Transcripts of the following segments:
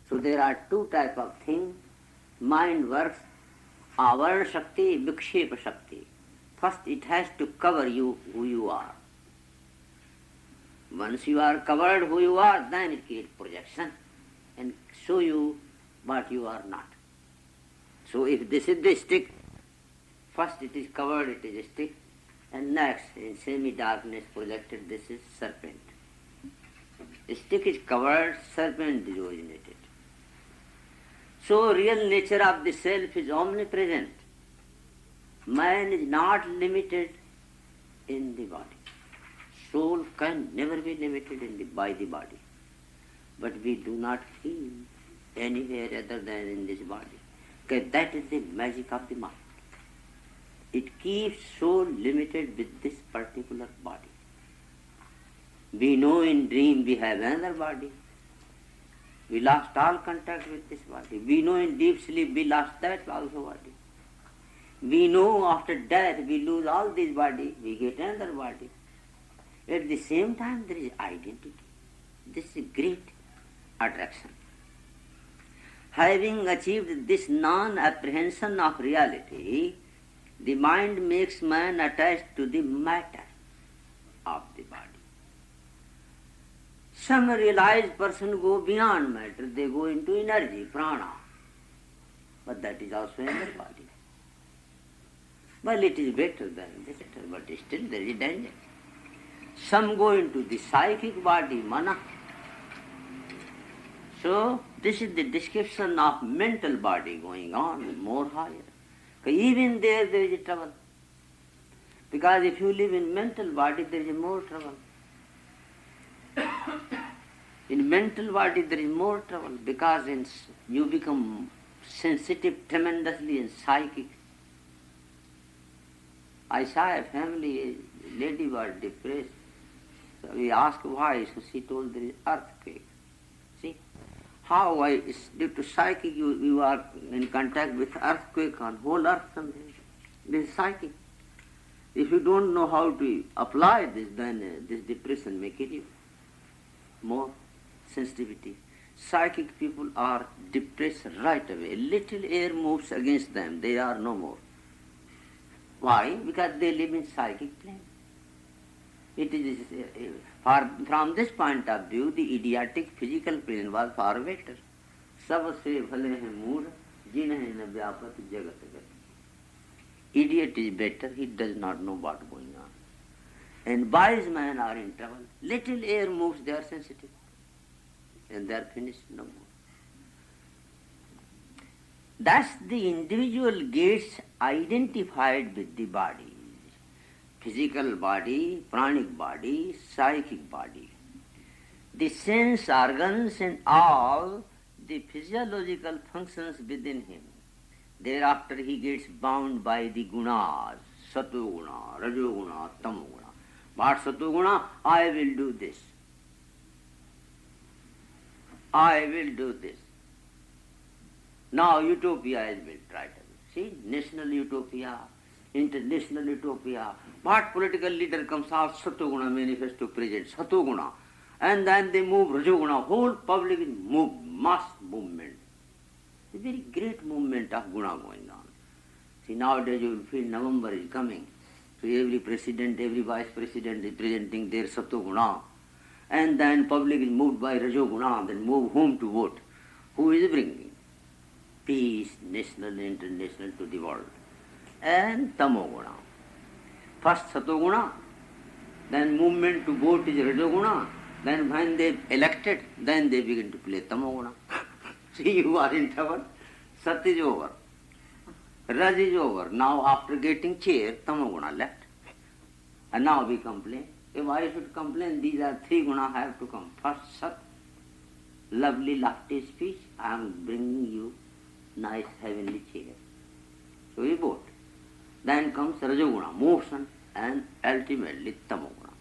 So there are two type of things. Mind works, avarana shakti, vikshepa shakti. First it has to cover you who you are. Once you are covered who you are, then it creates projection and show you what you are not. So if this is the stick, first it is covered, it is a stick, and next in semi-darkness projected, this is serpent. The stick is covered, serpent is originated. So real nature of the self is omnipresent. Man is not limited in the body. Soul can never be limited by the body. But we do not feel anywhere other than in this body. Because that is the magic of the mind. It keeps soul limited with this particular body. We know in dream we have another body. We lost all contact with this body. We know in deep sleep we lost that also body. We know after death we lose all this body, we get another body. At the same time there is identity. This is great attraction. Having achieved this non-apprehension of reality, the mind makes man attached to the matter of the body. Some realized person go beyond matter, they go into energy, prana. But that is also another body. Well, it is better than this, but still there is danger. Some go into the psychic body, mana. So, this is the description of mental body going on more higher. Even there is a trouble. Because if you live in mental body, there is more trouble. In mental body, there is more trouble because you become sensitive tremendously and psychic. I saw a family, a lady was depressed. So we asked why, so she told there is earthquake. See, how due to psychic you are in contact with earthquake on whole earth something. This is psychic. If you don't know how to apply this, then this depression may kill you. More sensitivity. Psychic people are depressed right away. Little air moves against them, they are no more. Why? Because they live in psychic plane. It is from this point of view, the idiotic physical plane was far better. Sabse bhale hai mood, jinhe na vyapat jagat gat. Idiot is better, he does not know what is going on. And wise men are in trouble. Little air moves, they are sensitive. And they are finished no more. Thus the individual gets identified with the body. Physical body, pranic body, psychic body. The sense organs and all the physiological functions within him. Thereafter he gets bound by the gunas, satoguna, rajoguna, tamoguna. What satoguna? I will do this. I will do this. Now utopia is built right away. See, national utopia, international utopia. What political leader comes out, Satoguna manifesto present, Satoguna. And then they move Rajoguna, whole public is moved, mass movement. A very great movement of guna going on. See, nowadays you will feel November is coming. So every president, every vice president is presenting their Satoguna. And then public is moved by Rajoguna, then move whom to vote. Who is bringing peace, national and international to the world. And Tamoguna. First Satoguna, then movement to vote is Rajoguna, then when they elected, then they begin to play Tamoguna. See, you are in trouble. Sat is over. Raj is over. Now after getting chair, Tamoguna left. And now we complain. If I should complain, these are three guna have to come. First Sat, lovely lofty speech, I am bringing you nice heavenly chair. So we vote. Then comes Rajoguna, motion, and ultimately Tamoguna.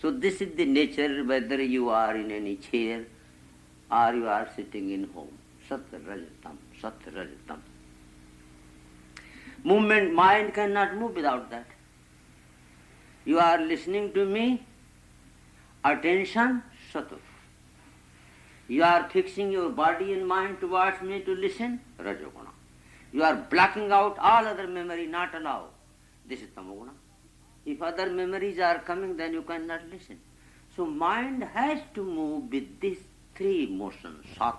So this is the nature whether you are in any chair or you are sitting in home. Sat Rajatam, Sat Rajatam. Movement, mind cannot move without that. You are listening to me, attention, Sattva. You are fixing your body and mind towards me to listen, Rajoguna. You are blocking out all other memory, not allow. This is Tamoguna. If other memories are coming, then you cannot listen. So mind has to move with these three motions, Sat,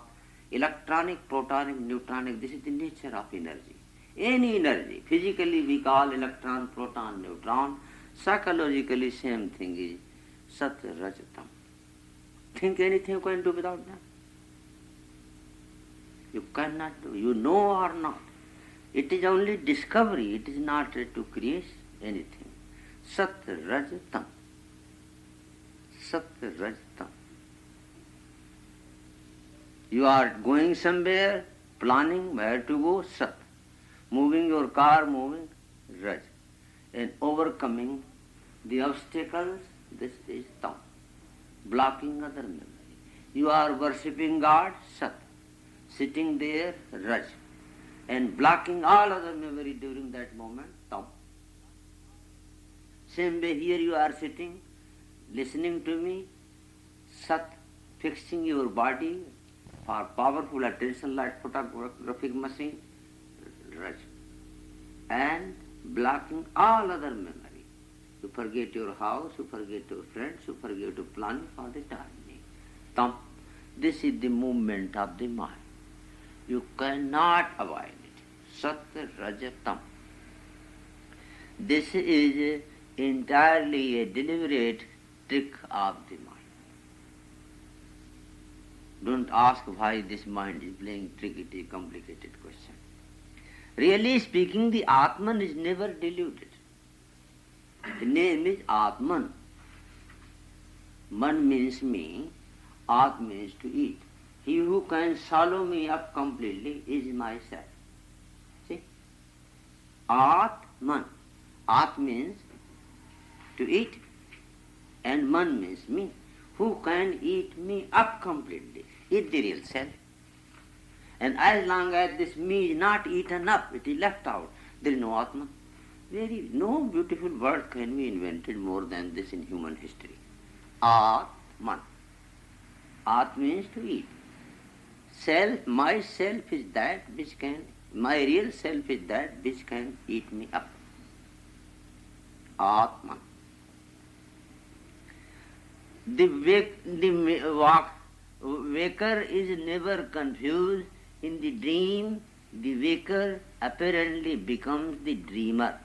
electronic, protonic, neutronic. This is the nature of energy. Any energy. Physically we call electron, proton, neutron. Psychologically same thing is Sat, Raj, Tam. Think anything you can do without that? You cannot do. You know or not. It is only discovery. It is not to create anything. Sat, Raj, Tam. Sat, Raj, Tam. You are going somewhere, planning where to go, Sat. Moving your car, moving, Raj. And overcoming the obstacles, this is Tam. Blocking other memory. You are worshipping God, Sat. Sitting there, Raj. And blocking all other memory during that moment, Tam. Same way here you are sitting, listening to me, Sat. Fixing your body for powerful attention like photographic machine, Raj. And blocking all other memory. You forget your house, you forget your friends, you forget to plan for the journey. Tam. This is the movement of the mind. You cannot avoid it. Sat, Raj, Tam. This is entirely a deliberate trick of the mind. Don't ask why this mind is playing trick, it is a complicated question. Really speaking, the Atman is never deluded. The name is Atman. Man means me, At means to eat. He who can swallow me up completely is myself. See? Atman. At means to eat, and Man means me. Who can eat me up completely is the real self. And as long as this me is not eaten up, it is left out, there is no Atman. No beautiful word can be invented more than this in human history. Atman. At means to eat. Self, myself is that which can, my real self is that which can eat me up. Atman. The waker is never confused. In the dream, the waker apparently becomes the dreamer.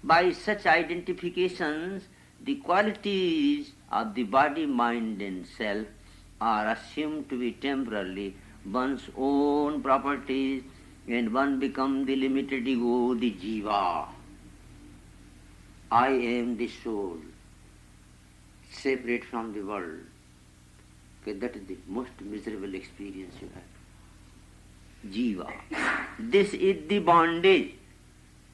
By such identifications, the qualities of the body, mind and self are assumed to be temporarily one's own properties, and one becomes the limited ego, the jiva. I am the soul, separate from the world. Okay, that is the most miserable experience you have. Jiva. This is the bondage.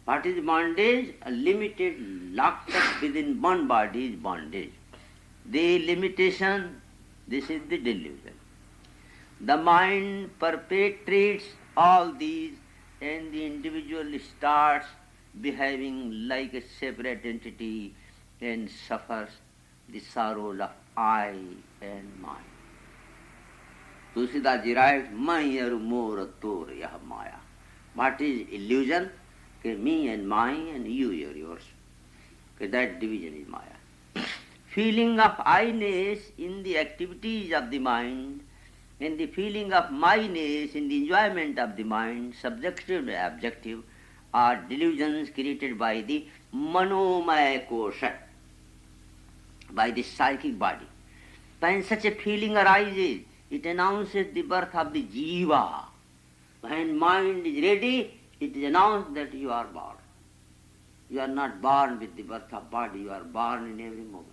What is bondage? A limited, locked up within one body is bondage. The limitation, this is the delusion. The mind perpetrates all these, and the individual starts behaving like a separate entity and suffers the sorrows of I and mine. Tulsidas ji writes, Mayaru mora tor yah maya. What is illusion? Okay, me and mine and you are yours. Okay, that division is Maya. Feeling of I-ness in the activities of the mind and the feeling of my-ness in the enjoyment of the mind, subjective and objective, are delusions created by the manomaya kosha, by the psychic body. When such a feeling arises, it announces the birth of the jiva. When mind is ready, it is announced that you are born. You are not born with the birth of body, you are born in every moment.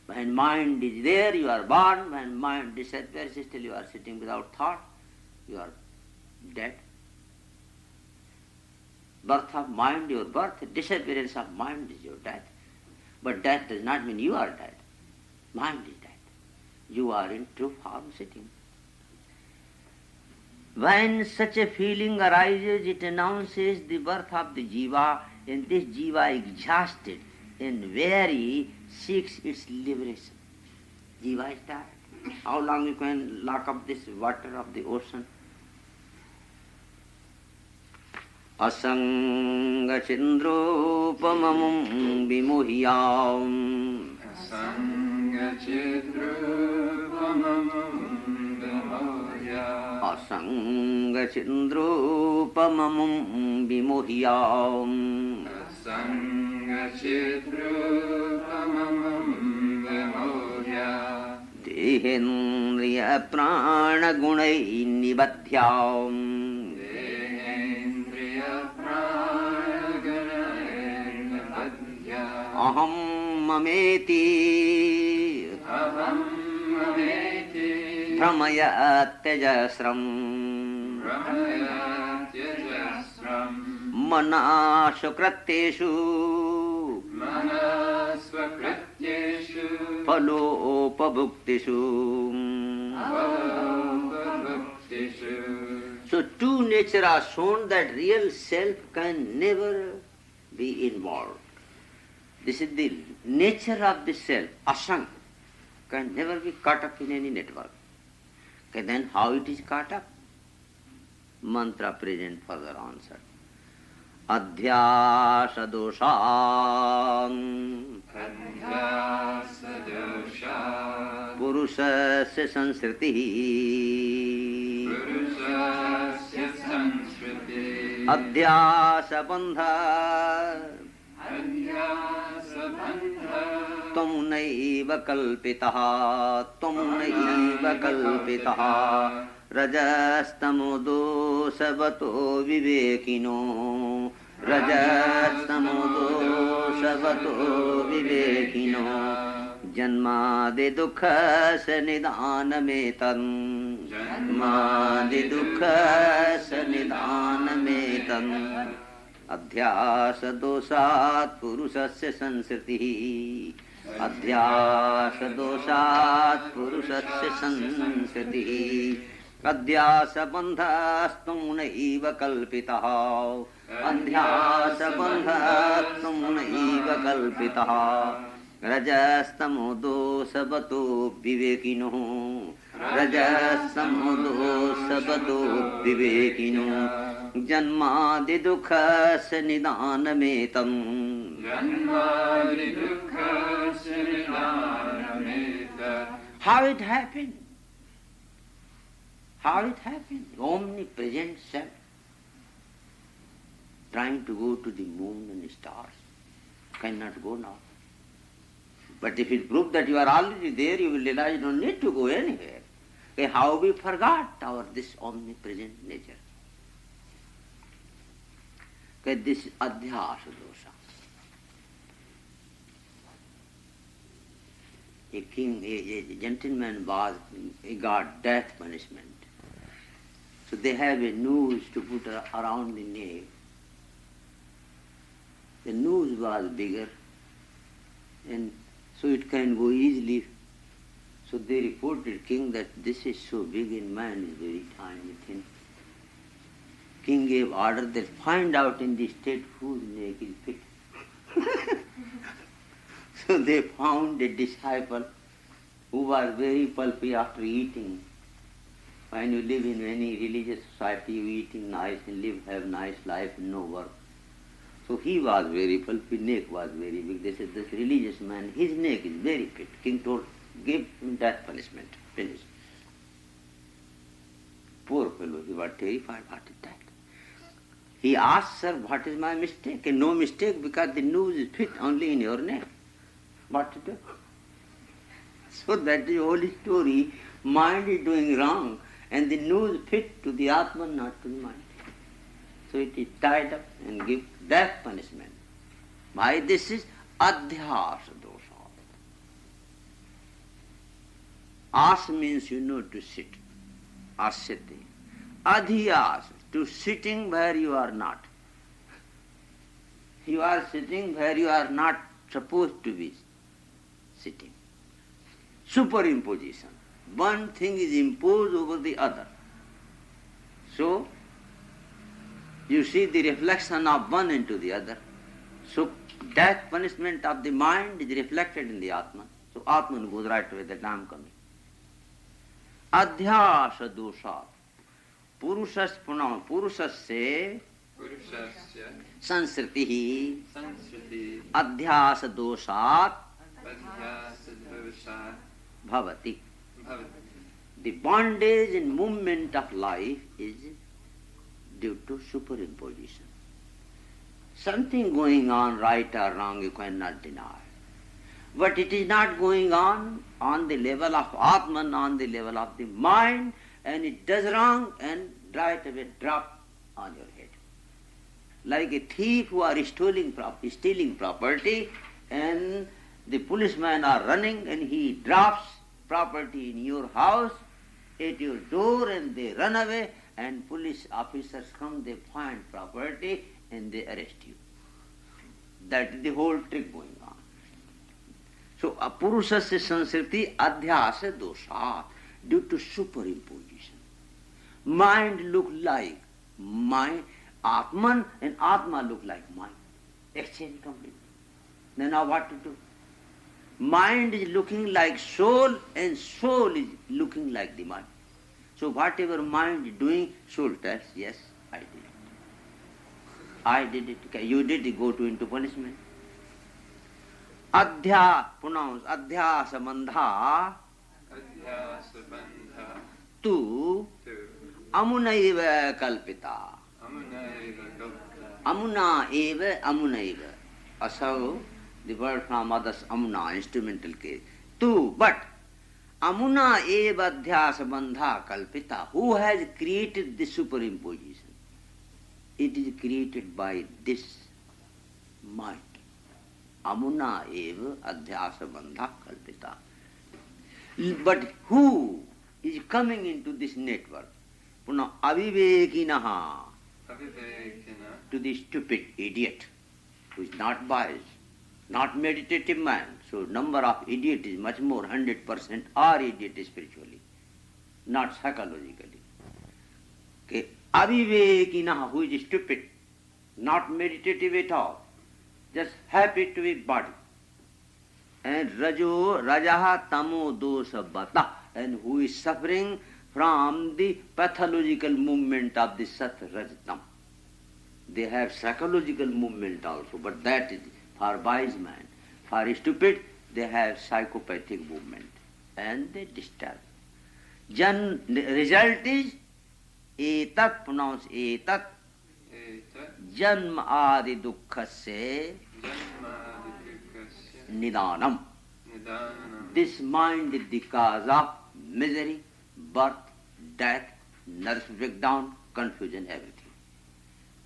When mind is there, you are born. When mind disappears, still you are sitting without thought, you are dead. Birth of mind, your birth, disappearance of mind is your death. But death does not mean you are dead. Mind is dead. You are in true form sitting. When such a feeling arises, it announces the birth of the jiva, and this jiva exhausted and weary seeks its liberation. Jiva is tired. How long you can lock up this water of the ocean? Asanga chindropamam vimuhyam. Asanga chindropamam vimuhyam. Asanga chindropamam vimuhyam. Asanga chindropamam vimuhyam. Dehendriya prana gunai nibadhyam. Aham mameti Brahmayat tejasram Manasukrateshu Palopabhuktishu. So two nature are shown that real self can never be involved. This is the nature of the self, asang, can never be caught up in any network. Okay, then how it is caught up? Mantra present further answer. Adhyasa doshan Purusasya sansriti Adhyasa bandha Tvam naiva kalpitaha Rajastamo sabato vivekino Janmadi dukha sanidaanametan Adhyasa dosat purusasya sansriti Adhyasa bandhastam naiva kalpitaha Rajastamo sabato vivekino Janmadi dukha sanidaanametam. How it happened? How it happened? Omnipresent self trying to go to the moon and stars. Cannot go now. But if it proves that you are already there, you will realize you don't need to go anywhere. Okay, how we forgot this omnipresent nature. Okay, this is adhyasa dosha. A king, a gentleman he got death punishment. So they have a noose to put around the neck. The noose was bigger, and so it can go easily. So they reported king that this is so big and man is very tiny thin. King gave order that find out in the state whose neck is big. So they found a disciple who was very pulpy after eating. When you live in any religious society, you eating nice and have nice life and no work. So he was very pulpy, neck was very big. They said, this religious man, his neck is very fit. King told, give him death punishment. Finish. Poor fellow, he was terrified. What is that? He asked, sir, what is my mistake? And no mistake, because the noose is fit only in your neck. What to do? So that is the whole story. Mind is doing wrong, and the noose fit to the Atman, not to the mind. So it is tied up and give death punishment. Why this is adhyasa dosha. As means you know to sit. Asyati. Adhyasa, to sitting where you are not. You are sitting where you are not supposed to be sitting. Superimposition. One thing is imposed over the other. So, you see the reflection of one into the other. So, death punishment of the mind is reflected in the Atman. So, Atman goes right away that I am coming. अध्यास दोषात् पुरुषस्य Purushasya संस्कृति Sanskriti अध्यास दोषात् Adhyasadosha भवति. Bhavati. The bondage and movement of life is due to superimposition. Something going on, right or wrong, you cannot deny. But it is not going on the level of Atman, on the level of the mind, and it does wrong and right away drop on your head. Like a thief who are stealing property, and the policemen are running and he drops property in your house, at your door, and they run away, and police officers come, they find property and they arrest you. That is the whole trick going on. So a Purushasya Sanskriti Adhyasa Doshat, due to superimposition. Mind look like mind, Atman, and Atma look like mind. Exchange completely. Then now what to do? Mind is looking like soul, and soul is looking like the mind. So whatever mind is doing, soul tells, yes, I did it. I did it. Okay, you did it, go into punishment. Pronounce Adhyasa Bandha Adhyasabandha tu Tu Amunaiva Kalpita. Amunaiva Gopta Amuna eva amunaiva. Asau, the word from others, amuna, instrumental case. Tu, but amuna eva adhyasa bandha kalpita. Who has created this superimposition? It is created by this mind. Amuna eva adhyasa bandha kalpita. But who is coming into this network? Puna avivekinaha. Avivekina To the stupid idiot who is not wise, not meditative man. So number of idiot is much more, 100% are idiot spiritually, not psychologically. Okay. Avivekina, who is stupid, not meditative at all, just happy to be body. And rajaha tamo dosha bata, and who is suffering from the pathological movement of the sat rajtam. They have psychological movement also, but that is for wise man. For stupid, they have psychopathic movement, and they disturb. The result is etat, pronounce etat, Eta janma adi dukkhasya Janmadikasya nidanam. Nidanam This mind is the cause of misery, birth, death, nervous breakdown, confusion, everything.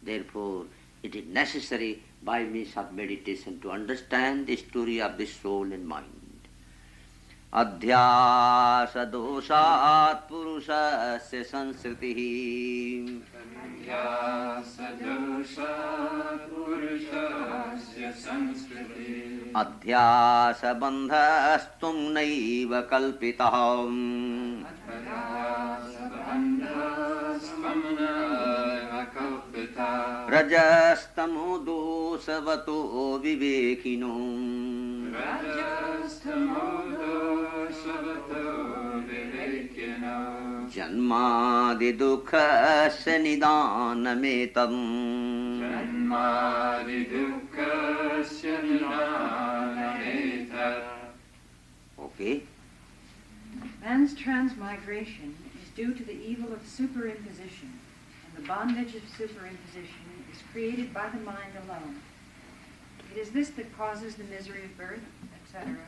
Therefore, it is necessary by means of meditation to understand the story of the soul and mind. Adhyasa doshat purushasya sanskritihi. Adhyasadosha Purushasya Sanskriti Adhyasa bandhastum naiva kalpitaham. Adhyasabandhastamana Kalpita Rajastamo dosavato vivekino. Rajastamodo Savato Vivekino Janmadi dukkasya nidanametam. Janmadi Dukkasya Nidanameta. Okay. Man's transmigration is due to the evil of superimposition, and the bondage of superimposition is created by the mind alone. It is this that causes the misery of birth, etc.,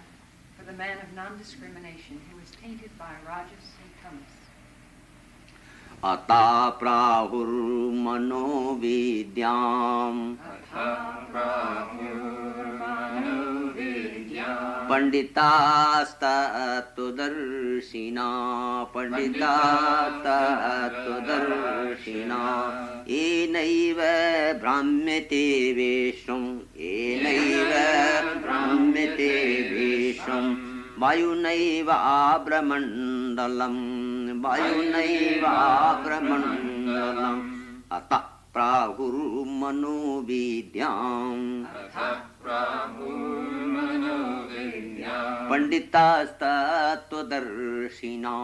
for the man of non-discrimination who is tainted by rajas and tamas. Ata prahur mano vidyam. Atha Prahurmano Vidyam Panditastatvadarshina. Panditastatvadarshina. Enaiva brahmete vesham. Enaiva brahmete vesham. Vayunaiva abramandalam. Vayunaiva abramandalam. Ata prahur mano vidyam. Atha Prahurmano Vidyam Panditastatvadarshina.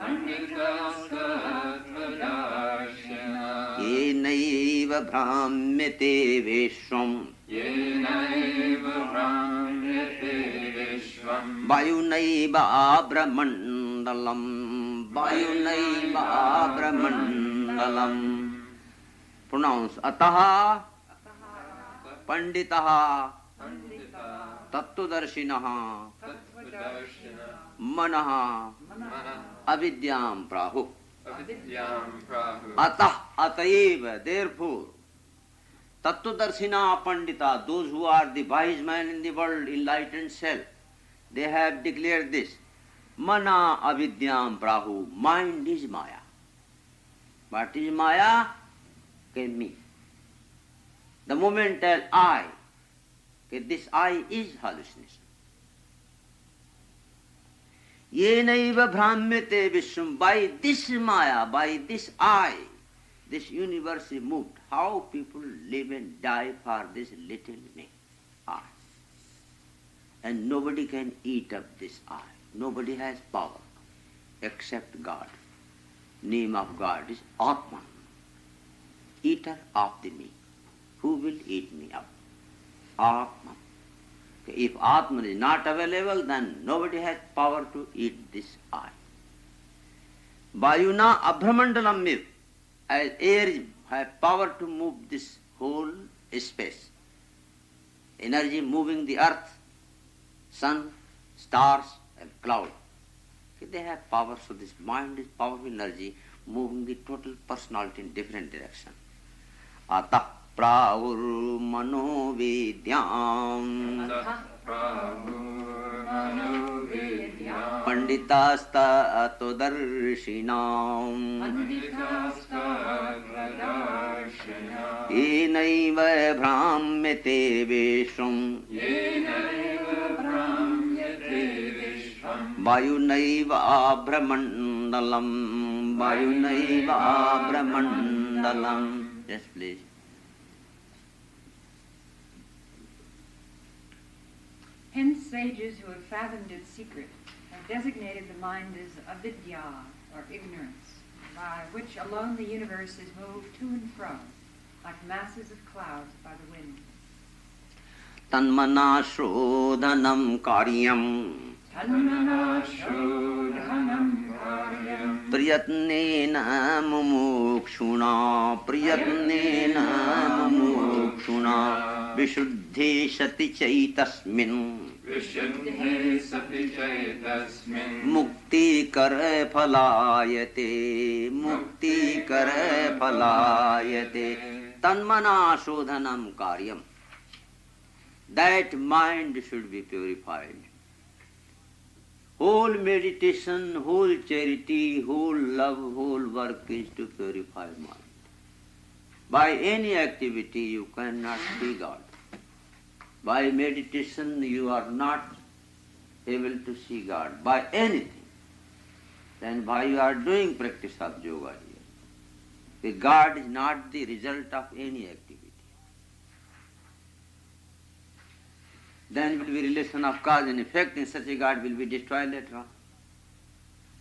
Panditastattvadarshanah. Yenaiva bhramyate vishvam Yenaiva brahmyate vishvam. Vayunaiva abramandalam Vayunaiva abramandalam. Pronounce Ataha Panditaha Tattvadarshinaha Manaha Avidyam Prahu. Avidyam prahu. Atah Ataiva, therefore. Tattvadarshina Pandita, those who are the wise men in the world, enlightened self, they have declared this. Mana Avidyam Prahu, mind is Maya. What is Maya? Okay, me. The moment tell I, okay, this I is hallucination. Yenaiva bhramyate vishvam, by this Maya, by this I, this universe is moved. How people live and die for this little me, I. And nobody can eat up this I. Nobody has power except God. Name of God is Atman, eater of the me. Who will eat me up? Atman. Okay, if Atman is not available, then nobody has power to eat this I. Vayuna abhramandalam miv, as air has power to move this whole space. Energy moving the earth, sun, stars and cloud. Okay, they have power, so this mind is powerful energy moving the total personality in different direction. Atah pravur manovidyam panditasta atodarshinam enaiva bhramyate vishvam vayunaiva abhramandalam vayunaiva abhramandalam. Yes, please. Hence sages who have fathomed its secret have designated the mind as avidya, or ignorance, by which alone the universe is moved to and fro, like masses of clouds by the wind. Tanmana shodhanam karyam priyatnena mumukshuna vishuddhe sati chaitasmin mukti kara phalayate tanmana shodhanam karyam. That mind should be purified. Whole meditation, whole charity, whole love, whole work is to purify mind. By any activity you cannot see God. By meditation you are not able to see God. By anything. Then why you are doing practice of yoga here? The God is not the result of any activity. Then will be relation of cause and effect, and such a God will be destroyed later on.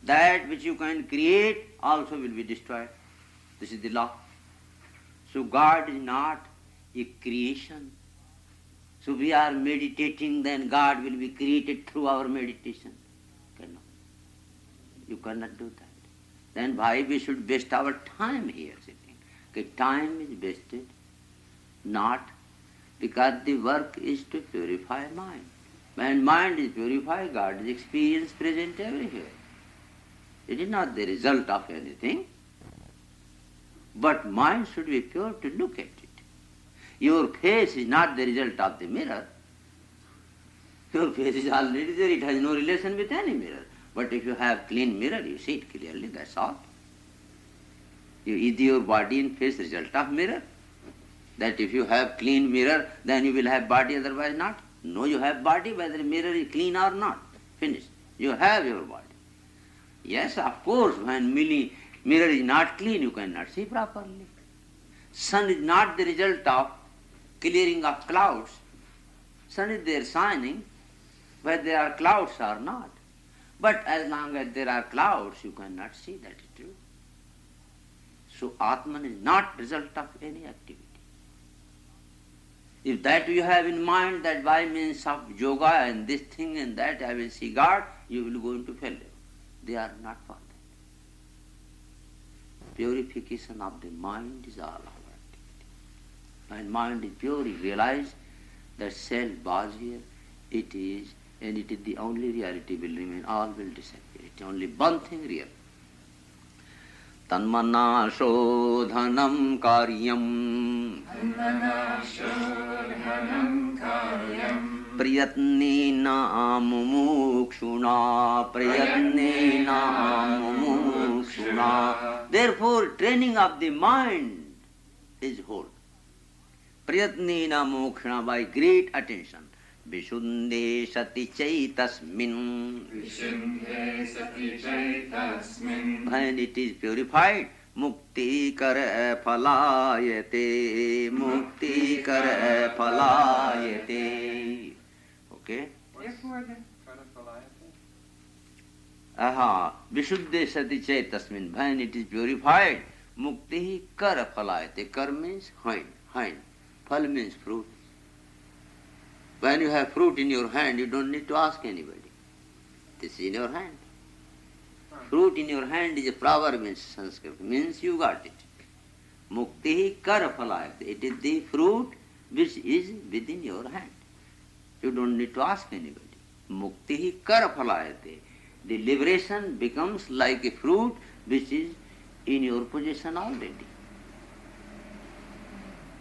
That which you can create also will be destroyed. This is the law. So God is not a creation. So we are meditating, then God will be created through our meditation. Cannot. You cannot do that. Then why we should waste our time here sitting? Okay, time is wasted, not because the work is to purify mind. When mind is purified, God is experienced present everywhere. It is not the result of anything, but mind should be pure to look at it. Your face is not the result of the mirror. Your face is already there, it has no relation with any mirror. But if you have clean mirror, you see it clearly, that's all. Is your body and face result of mirror? That if you have clean mirror, then you will have body, otherwise not. No, you have body, whether the mirror is clean or not. Finished. You have your body. Yes, of course, when mirror is not clean, you cannot see properly. Sun is not the result of clearing of clouds. Sun is there shining, whether there are clouds or not. But as long as there are clouds, you cannot see that is true. So Atman is not result of any activity. If that you have in mind that by means of yoga and this thing and that I will see God, you will go into failure. They are not for that. Purification of the mind is all our activity. When mind is pure, you realize that self was here, it is, and it is the only reality will remain, all will disappear. It is only one thing real. Tanmana shodhanam karyam Shodhanam karyam priyatnena mumukshuna mumukshuna. Therefore, training of the mind is whole. Priyatnena mumukshuna, by great attention. Visuddhe sati chaitasmin. Visuddhe sati chaitasmin. When it is purified, mukti kar phalayate. Mukti kar phalayate. Okay? Therefore, the Aha. Visuddhe sati chaitasmin. When it is purified, mukti kar phalayate. Kar means hind. Hind. Phal means fruit. When you have fruit in your hand, you don't need to ask anybody. This is in your hand. Fruit in your hand is a flower, means Sanskrit, means you got it. Mukti kar phalayate. It is the fruit which is within your hand. You don't need to ask anybody. Mukti kar phalayate. The liberation becomes like a fruit which is in your possession already.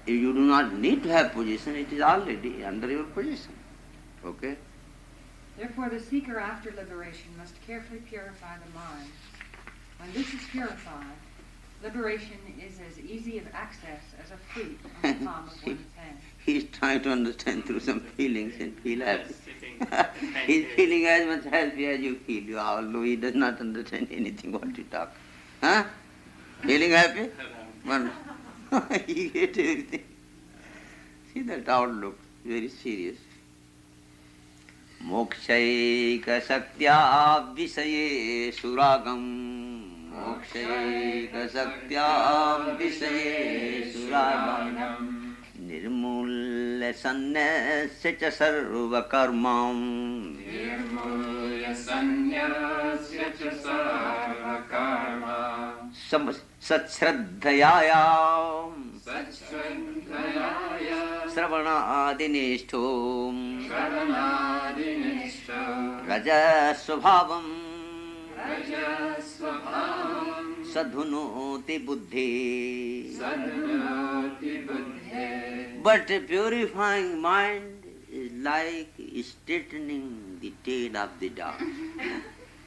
If you do not need to have possession, it is already under your possession. Okay? Therefore, the seeker after liberation must carefully purify the mind. When this is purified, liberation is as easy of access as a fruit on the palm of one's hand. He is trying to understand through some feelings and feel happy. He is feeling as much happy as you feel, although he does not understand anything what you talk. Huh? Feeling happy? Wonderful. He hates everything. See that outlook, very serious. Mokshaika saktya visaye suragam. Mokshaika saktya visaye suragam. Nirmulya sannasya cha sarva karmam. Nirmulya sannasya cha sarva karma. Satshraddhayayam Satshraddhayaya Sravanadinishthom Sravanadinishto Rajasvabhavam Rajasvabhavam Sadhunoti buddhi. Sadhunoti buddhe. But a purifying mind is like straightening the tail of the dog.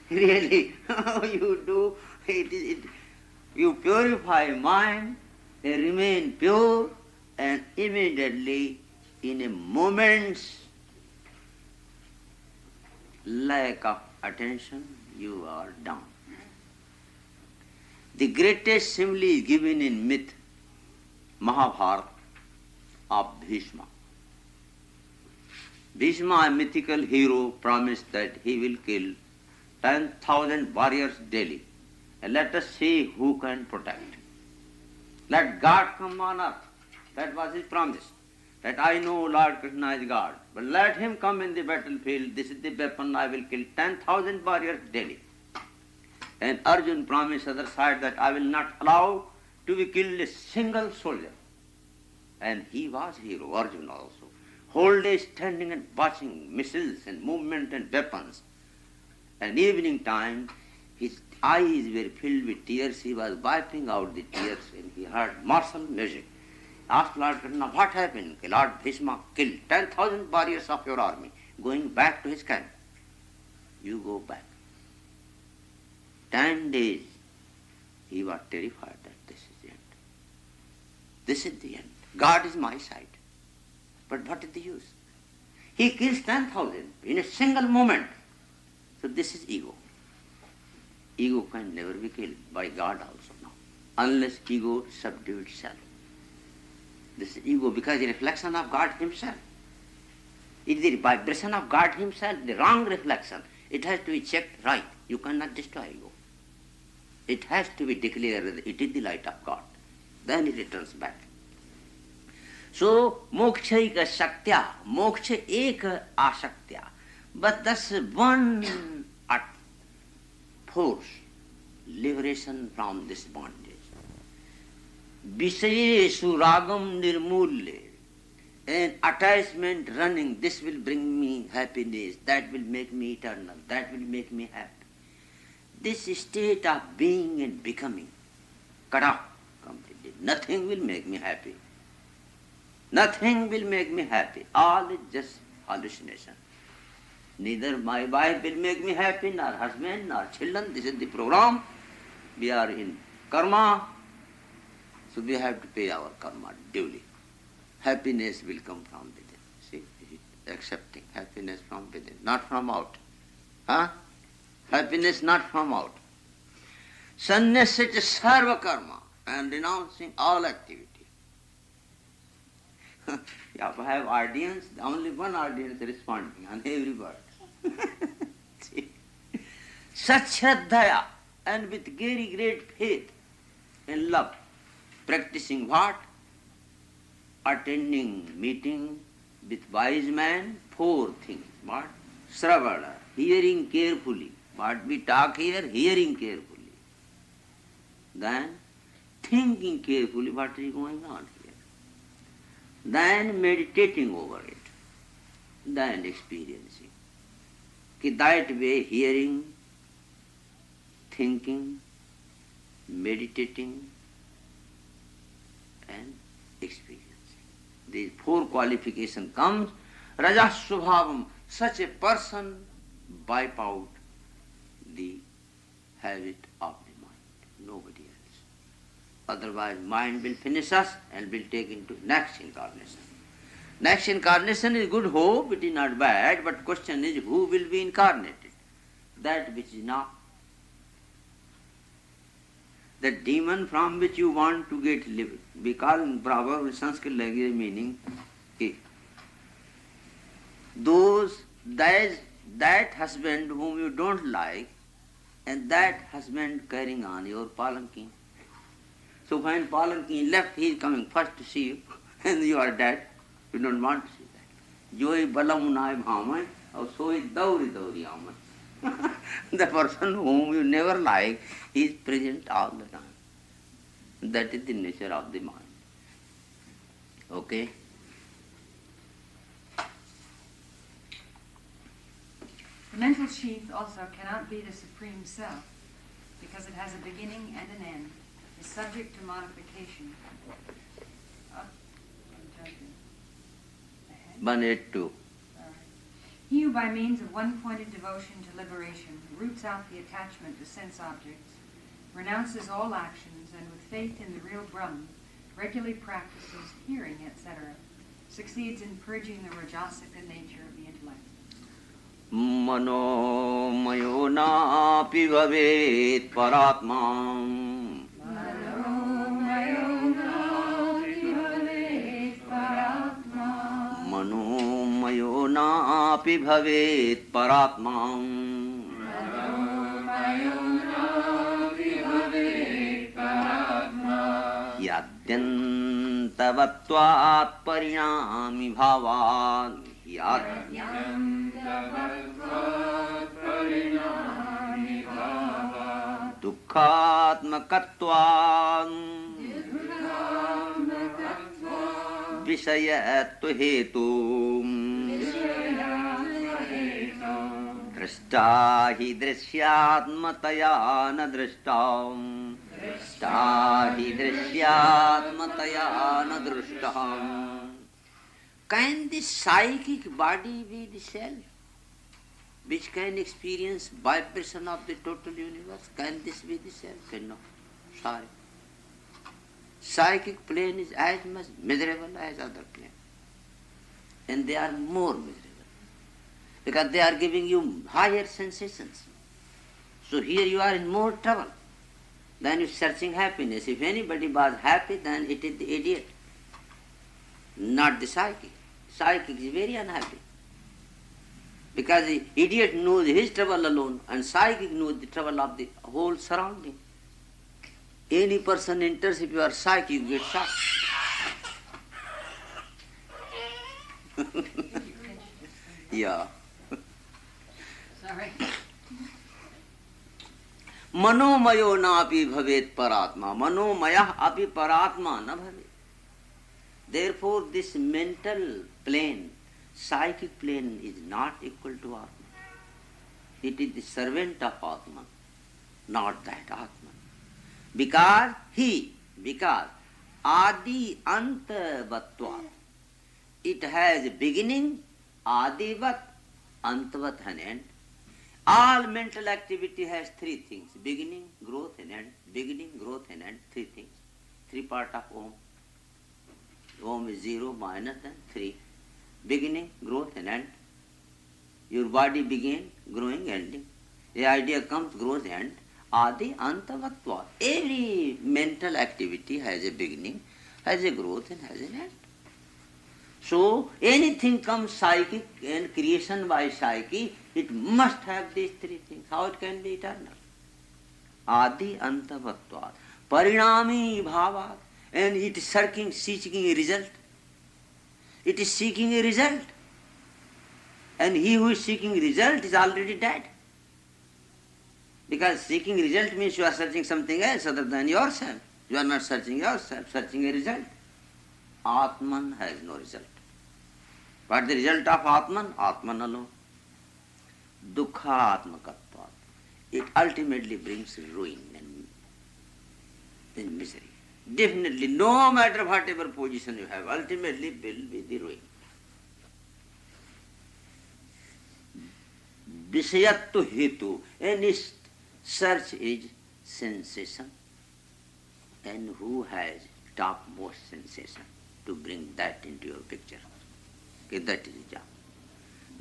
Really, how you do it, you purify mind, they remain pure, and immediately, in a moment's lack of attention, you are down. The greatest simile is given in myth, Mahabharata, of Bhishma. Bhishma, a mythical hero, promised that he will kill 10,000 warriors daily. And let us see who can protect. Let God come on earth. That was his promise. That I know Lord Krishna is God. But let him come in the battlefield. This is the weapon. I will kill 10,000 warriors daily. And Arjun promised other side that I will not allow to be killed a single soldier. And he was hero, Arjun also. Whole day standing and watching missiles and movement and weapons. And evening time, his eyes were filled with tears. He was wiping out the tears and he heard martial music. Asked Lord Krishna, what happened? Lord Bhishma killed 10,000 warriors of your army, going back to his camp. You go back. 10 days, he was terrified that this is the end. This is the end. God is my side. But what is the use? He kills 10,000 in a single moment. So this is ego. Ego can never be killed by God also now, unless ego subdue itself. This is ego because the reflection of God himself. It is the vibration of God himself, the wrong reflection. It has to be checked right. You cannot destroy ego. It has to be declared that it is the light of God. Then it returns back. So, moksha eka shaktya, moksha eka asaktya. But that's one force, liberation from this bondage. Visayeshu ragam nirmulye. An attachment running, this will bring me happiness, that will make me eternal, that will make me happy. This state of being and becoming, cut off completely. Nothing will make me happy. Nothing will make me happy. All is just hallucination. Neither my wife will make me happy, nor husband, nor children. This is the program. We are in karma, so we have to pay our karma duly. Happiness will come from within. See, accepting happiness from within, not from out. Huh? Happiness not from out. Sannyasya sarva karma, and renouncing all activity. You have to have audience, only one audience responding on every word. See? Such shraddhaya, and with very great faith and love, practicing what? Attending meeting with wise man, 4 things. What? Sravana, hearing carefully. What we talk here, hearing carefully. Then thinking carefully what is going on here. Then meditating over it. Then experiencing. That way hearing, thinking, meditating and experiencing. These 4 qualifications comes. Rajasubhavam, such a person wipe out the habit of the mind, nobody else. Otherwise mind will finish us and will take into next incarnation. Next incarnation is good hope, it is not bad, but question is who will be incarnated? That which is not. The demon from which you want to get living. We call in proper Sanskrit language meaning that husband whom you don't like, and that husband carrying on your palanquin. So when palanquin left, he is coming first to see you, and you are dead. You don't want to see that. Joi balamunai bhamai, or so is dauri dauri aman. The person whom you never like is present all the time. That is the nature of the mind. Okay? The mental sheath also cannot be the supreme self, because it has a beginning and an end, is subject to modification. I'm jumping ahead. 182. He who by means of one-pointed devotion to liberation roots out the attachment to sense objects, renounces all actions, and with faith in the real Brahman, regularly practices hearing, etc., succeeds in purging the rajasic nature of the intellect. Mano mayo napi bhavet paratmam. Mano mayo napi bhavet paratmam. Yadyantavatvat parinami bhavan. Dukkhatmakatvan Visayatva hetum Drashtahi drishyatmataya na drashtam Drashtahi drishyatmataya na drashtam. Can the psychic body be the self, which can experience vibration of the total universe? Can this be the self? No. Sorry. Psychic plane is as much miserable as other plane. And they are more miserable. Because they are giving you higher sensations. So here you are in more trouble than if searching happiness. If anybody was happy, then it is the idiot, not the psychic. Psychic is very unhappy. Because the idiot knows his trouble alone and psychic knows the trouble of the whole surrounding. Any person enters, if you are psychic, you get shocked. Yeah. Sorry. मनोमयो नापि भवेत् परात्मा. Manomaya api paratma na bhavet. Therefore, this mental plane, psychic plane, is not equal to Atman. It is the servant of Atman, not that Atman. Because Adi Antavatvat. It has beginning, Adivat, Antavat, and end. All mental activity has three things: beginning, growth, and end. Beginning, growth, and end. Three things. Three part of Om. Om is 0, minus, and 3. Beginning, growth, and end. Your body begin, growing, ending. The idea comes, grows, end. Adi Antavatva. Every mental activity has a beginning, has a growth, and has an end. So, anything comes psychic and creation by psyche, it must have these three things. How it can be eternal? Adi Antavatva. Parinami Bhavat. And it is seeking a result. It is seeking a result. And he who is seeking result is already dead. Because seeking result means you are searching something else other than yourself. You are not searching yourself, searching a result. Atman has no result. What the result of Atman? Atman alone. Dukkha Atmakatva. It ultimately brings ruin and misery. Definitely, no matter whatever position you have, ultimately will be the ruin. Vishayattu hetu. Any search is sensation. And who has topmost sensation to bring that into your picture? Okay, that is the job.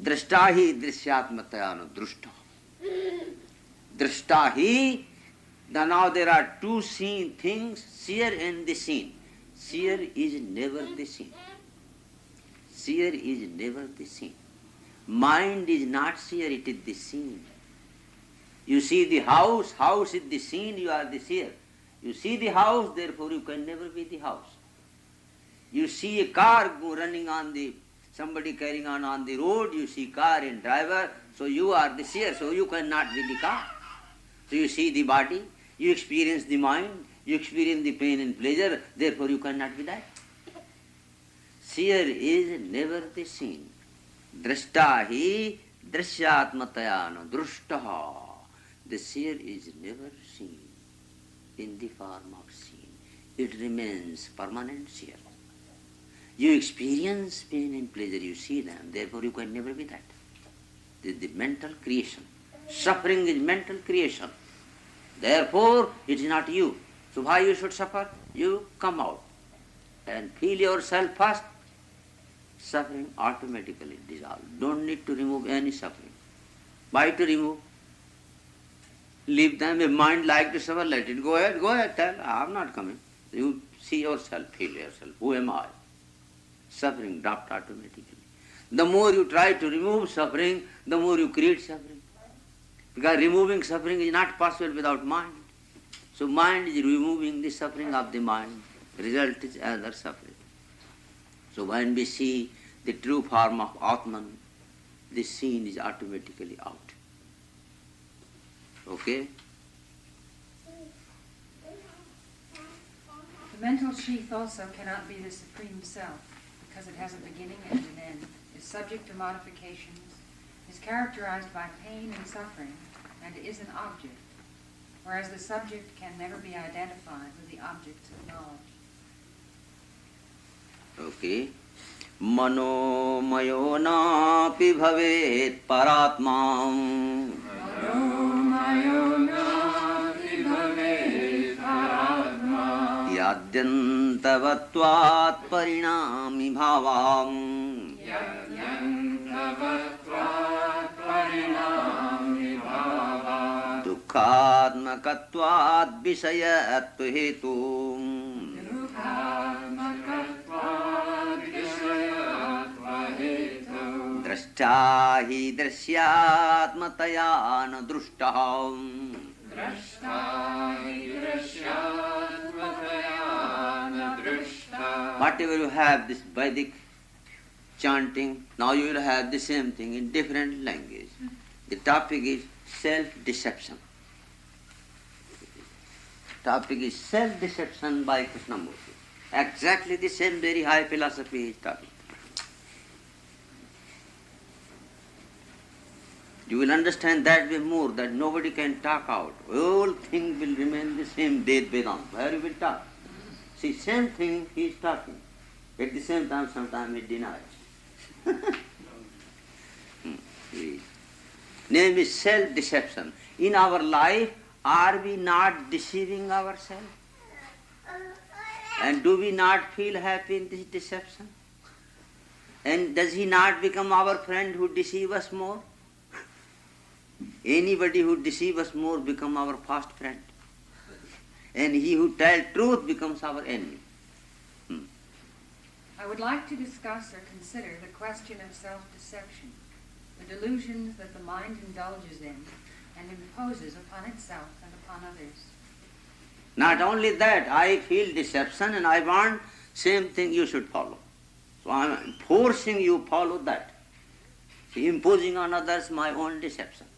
Drashtahi drishyatmatayano drushta. Drashtahi. Now there are two seen things, seer and the seen. Seer is never the seen. Seer is never the seen. Mind is not seer, it is the seen. You see the house is the seen, you are the seer. You see the house, therefore you can never be the house. You see a car running somebody carrying on the road, you see car and driver, so you are the seer, so you cannot be the car. So you see the body, you experience the mind, you experience the pain and pleasure, therefore you cannot be that. Seer is never the seen. Drashtahi drishyatmatayana drushtaha. The seer is never seen in the form of seen. It remains permanent seer. You experience pain and pleasure, you see them, therefore you can never be that. This is the mental creation. Suffering is mental creation. Therefore, it is not you. So why you should suffer? You come out and feel yourself first. Suffering automatically dissolves. Don't need to remove any suffering. Why to remove? Leave them. If mind like to suffer, let it go ahead, tell, I am not coming. You see yourself, feel yourself. Who am I? Suffering dropped automatically. The more you try to remove suffering, the more you create suffering. Because removing suffering is not possible without mind. So mind is removing the suffering of the mind. Result is another suffering. So when we see the true form of Atman, the scene is automatically out. Okay? The mental sheath also cannot be the supreme self, because it has a beginning and an end, is subject to modifications, is characterized by pain and suffering, and is an object, whereas the subject can never be identified with the objects of knowledge. Okay. Manomayo napi bhavet paratmam. Manomayo napi bhavet paratma. Yadyantavatvat parinami bhavam. Yadyantavatvat parinami bhavam. Dukkhatmakatvat visayattu hetum. Drashta hi drashyatmataya na drushtaha. Drashta hi drashyatmataya na drashta. Whatever you have, this Vedic chanting, now you will have the same thing in different language. The topic is self-deception. Topic is self-deception by Krishnamurti. Exactly the same very high philosophy is talking. You will understand that way more, that nobody can talk out. All things will remain the same, Ved Vedanta. Where you will talk? See, same thing he is talking. At the same time, sometimes he denies. Name is self-deception. In our life, are we not deceiving ourselves? And do we not feel happy in this deception? And does he not become our friend who deceives us more? Anybody who deceives us more become our fast friend. And he who tells truth becomes our enemy. I would like to discuss or consider the question of self-deception, the delusions that the mind indulges in and imposes upon itself and upon others. Not only that, I feel deception and I want same thing you should follow. So I am forcing you follow that. See, imposing on others my own deception.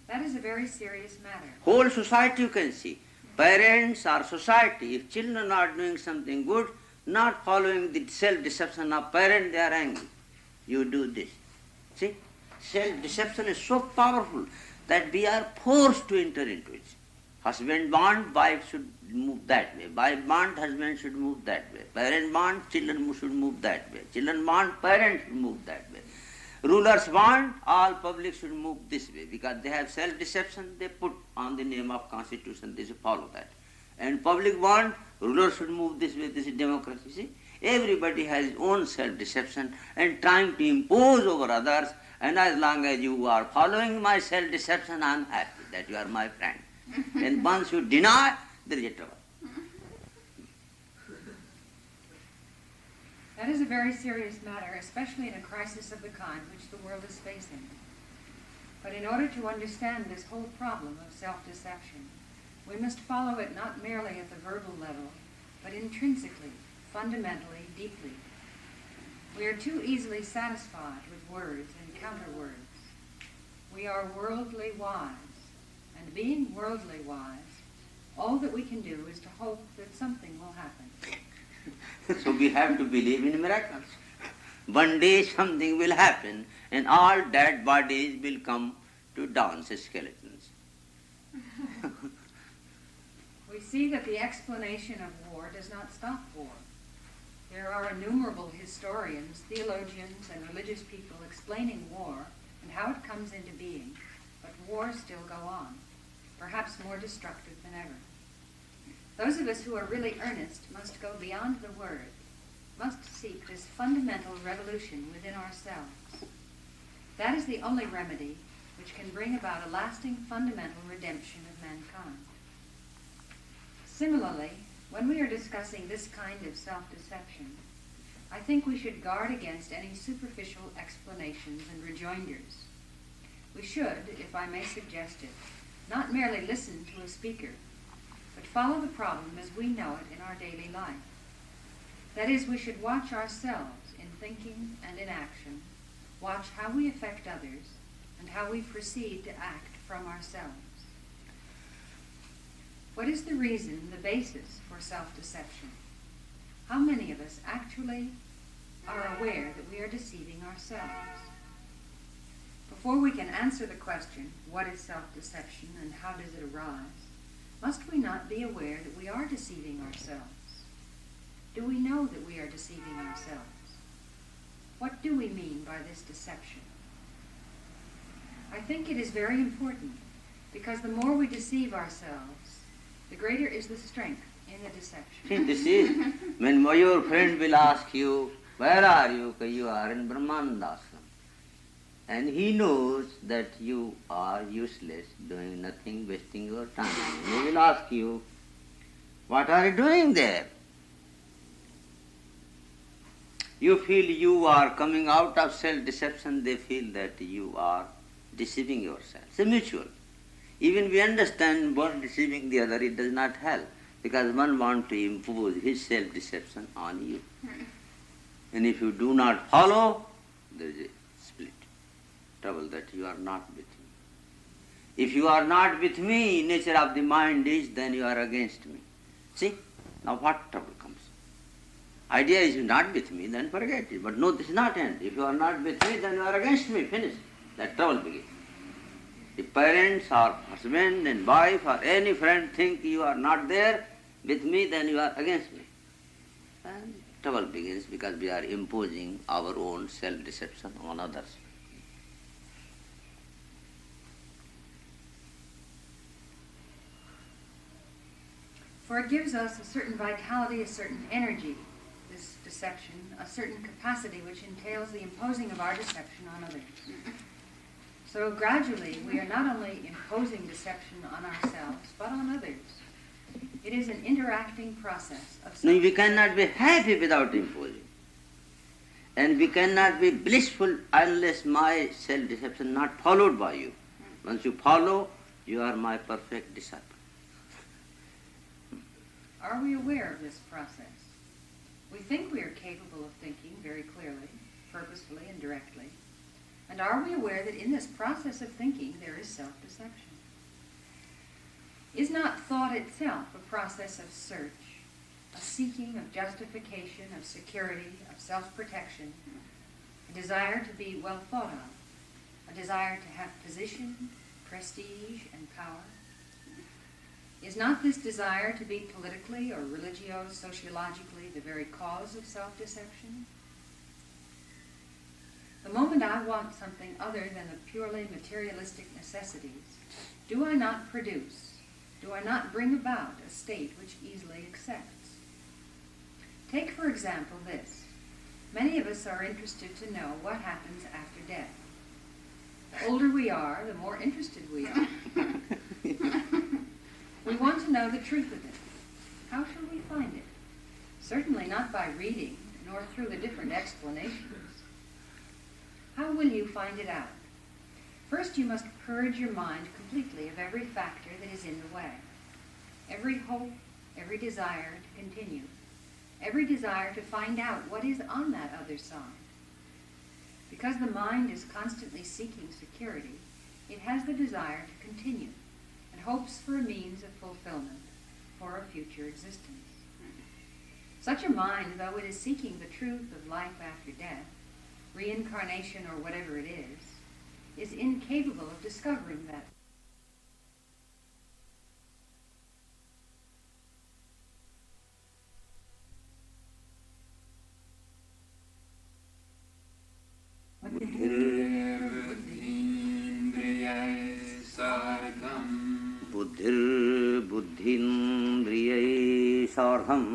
That is a very serious matter. Whole society you can see. Parents or society, if children are doing something good, not following the self-deception of parent, they are angry. You do this. See? Self-deception is so powerful that we are forced to enter into it. Husband want, wife should move that way. Wife want, husband should move that way. Parent want, children should move that way. Children want, parents should move that way. Rulers want, all public should move this way. Because they have self-deception, they put on the name of constitution, they should follow that. And public want, rulers should move this way, this is democracy. See? Everybody has his own self-deception and trying to impose over others. And as long as you are following my self-deception, I am happy that you are my friend. And once you deny, there is a trouble. That is a very serious matter, especially in a crisis of the kind which the world is facing. But in order to understand this whole problem of self-deception, we must follow it not merely at the verbal level, but intrinsically, fundamentally, deeply. We are too easily satisfied with words and counter-words. We are worldly wise, and being worldly wise, all that we can do is to hope that something will happen. So we have to believe in miracles. One day something will happen and all dead bodies will come to dance skeletons. We see that the explanation of war does not stop war. There are innumerable historians, theologians, and religious people explaining war and how it comes into being, but wars still go on, perhaps more destructive than ever. Those of us who are really earnest must go beyond the word, must seek this fundamental revolution within ourselves. That is the only remedy which can bring about a lasting fundamental redemption of mankind. Similarly, when we are discussing this kind of self-deception, I think we should guard against any superficial explanations and rejoinders. We should, if I may suggest it, not merely listen to a speaker, but follow the problem as we know it in our daily life. That is, we should watch ourselves in thinking and in action, watch how we affect others, and how we proceed to act from ourselves. What is the reason, the basis for self-deception? How many of us actually are aware that we are deceiving ourselves? Before we can answer the question, what is self-deception and how does it arise, must we not be aware that we are deceiving ourselves? Do we know that we are deceiving ourselves? What do we mean by this deception? I think it is very important, because the more we deceive ourselves, the greater is the strength in the deception. See, this is when your friend will ask you, where are you? You are in Brahmananda ashram. And he knows that you are useless, doing nothing, wasting your time. He will ask you, what are you doing there? You feel you are coming out of self-deception, they feel that you are deceiving yourself. It's a mutual. Even we understand one deceiving the other, it does not help, because one wants to impose his self-deception on you. And if you do not follow, there is a split. Trouble that you are not with me. If you are not with me, nature of the mind is, then you are against me. See, now what trouble comes? Idea is not with me, then forget it. But no, this is not end. If you are not with me, then you are against me. Finish. That trouble begins. If parents or husband and wife or any friend think you are not there with me, then you are against me. And trouble begins because we are imposing our own self-deception on others. For it gives us a certain vitality, a certain energy, this deception, a certain capacity which entails the imposing of our deception on others. So gradually we are not only imposing deception on ourselves, but on others. It is an interacting process of No, we cannot be happy without imposing. And we cannot be blissful unless my self-deception not followed by you. Once you follow, you are my perfect disciple. Are we aware of this process? We think we are capable of thinking very clearly, purposefully and directly. And are we aware that in this process of thinking there is self-deception? Is not thought itself a process of search, a seeking of justification, of security, of self-protection, a desire to be well thought of, a desire to have position, prestige, and power? Is not this desire to be politically or religio-sociologically the very cause of self-deception? The moment I want something other than the purely materialistic necessities, do I not produce, do I not bring about a state which easily accepts? Take, for example, this. Many of us are interested to know what happens after death. The older we are, the more interested we are. We want to know the truth of it. How shall we find it? Certainly not by reading, nor through the different explanations. How will you find it out? First, you must purge your mind completely of every factor that is in the way. Every hope, every desire to continue, every desire to find out what is on that other side. Because the mind is constantly seeking security, it has the desire to continue, and hopes for a means of fulfillment, for a future existence. Such a mind, though it is seeking the truth of life after death, reincarnation or whatever it is incapable of discovering that. बुद्धिर्बुद्धीन्द्रियै सार्धम्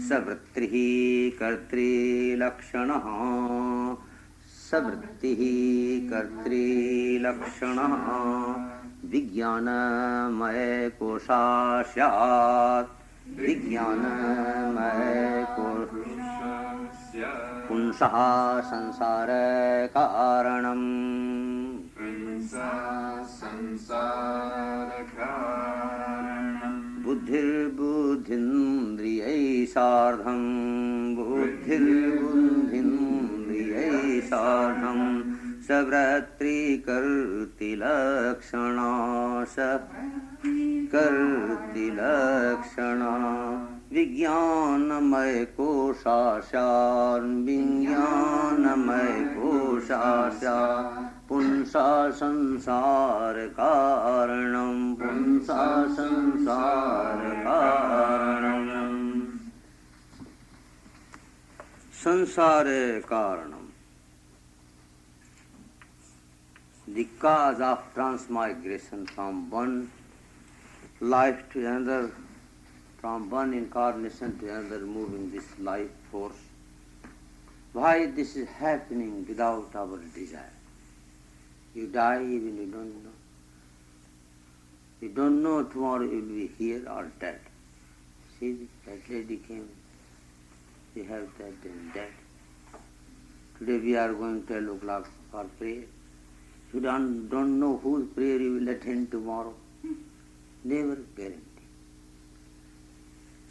सवृत्तिः कर्तृलक्षणः विज्ञानमय कोशा स्यात् पुंसः संसारकारणम् बुद्धिर्बुद्धीन्द्रियै सार्धम् सवृत्तिकर्तृलक्षणा विज्ञानमय कोशा स्यात् पुंसा संसार कारणम संसार कारणम the cause of transmigration from one life to another, from one incarnation to another, moving this life force. Why this is happening without our desire? You die even you don't know. You don't know tomorrow you will be here or dead. See, that lady came. We have that and that. Today we are going 12 o'clock for prayer. You don't know whose prayer you will attend tomorrow. Never guarantee.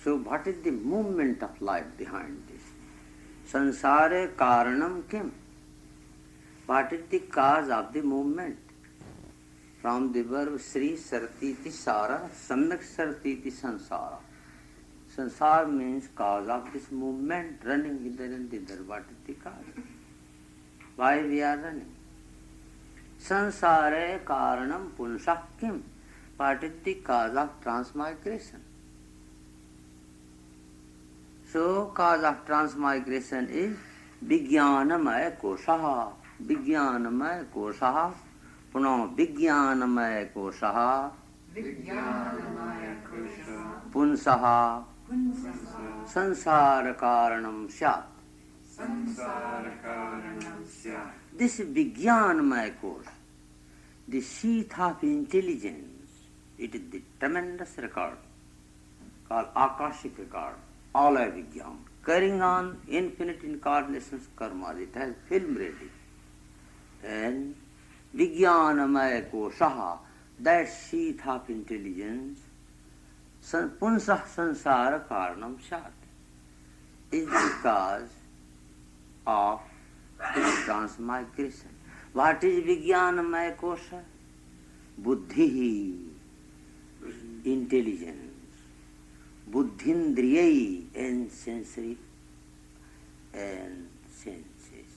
So what is the movement of life behind this? Sansare karanam kim? What is the cause of the movement? From the verb Sri Sartiti Sara, Samyak Sartiti Sansara. Sansar means cause of this movement, running hither and thither. What is the cause? Why we are running? Sansare karanam punsak kim? What is the cause of transmigration? So, cause of transmigration is Vijnanamaya Koshaha. Vijnanamaya Koshaha. Punam Vijnanamaya Koshaha. Vijnanamaya Kosha. Punsaha. Sansara karanam syat. Samsarakaranam syat. This Vijnanamaya Kosh, the sheath of intelligence, it is the tremendous record called Akashic record, Alaya Vijnana, carrying on infinite incarnations karma. It has film ready. And Vijnanamaya Koshaha, that sheath of intelligence, Punsah Sansara Karanam Shat, is the cause of this transmigration. What is Vijnanamaya Kosha? Buddhi, intelligence, Buddhindriyai, and sensory and senses.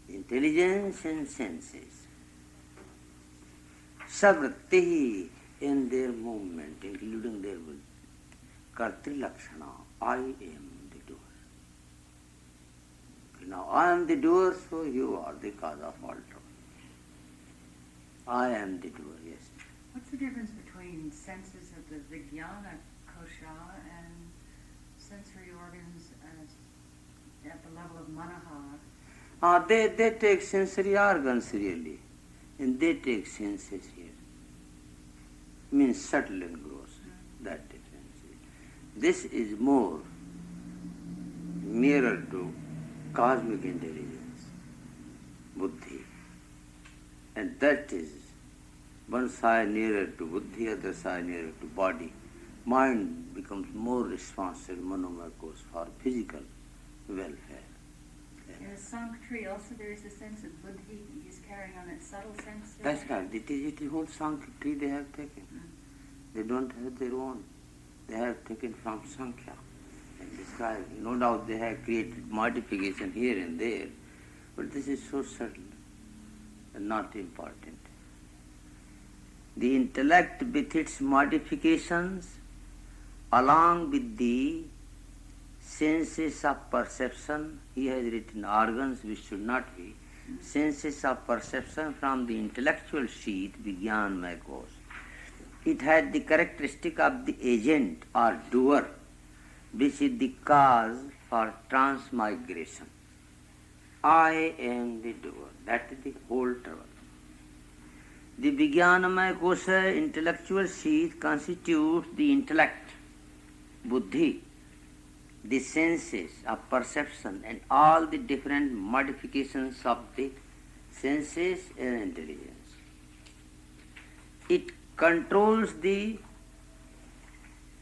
Intelligence and senses. Savritti, in their movement, including their will. Kartri Lakshana, I am the doer. Now I am the doer, so you are the cause of all trouble. I am the doer, yes. What's the difference between senses of the Vijnana Kosha and sensory organs at the level of Manaha? They take sensory organs really, and they take senses here. Means subtle and gross, that difference. This is more nearer to cosmic intelligence, buddhi. And that is one side nearer to buddhi, other side nearer to body. Mind becomes more responsible, manomaya goes for physical welfare. In a Sank tree also there is a sense of buddhi. He's carrying on that subtle sense. That's right. It is the whole Sankhya tree they have taken. They don't have their own. They have taken from Sankhya and described. No doubt they have created modification here and there, but this is so subtle and not important. The intellect with its modifications, along with the senses of perception, he has written organs which should not be, senses of perception from the intellectual sheath, Vijnanamaya Kosh. It has the characteristic of the agent or doer, which is the cause for transmigration. I am the doer. That is the whole trouble. The Vijnanamaya Kosha intellectual sheath constitutes the intellect, buddhi, the senses of perception and all the different modifications of the senses and intelligence. It controls the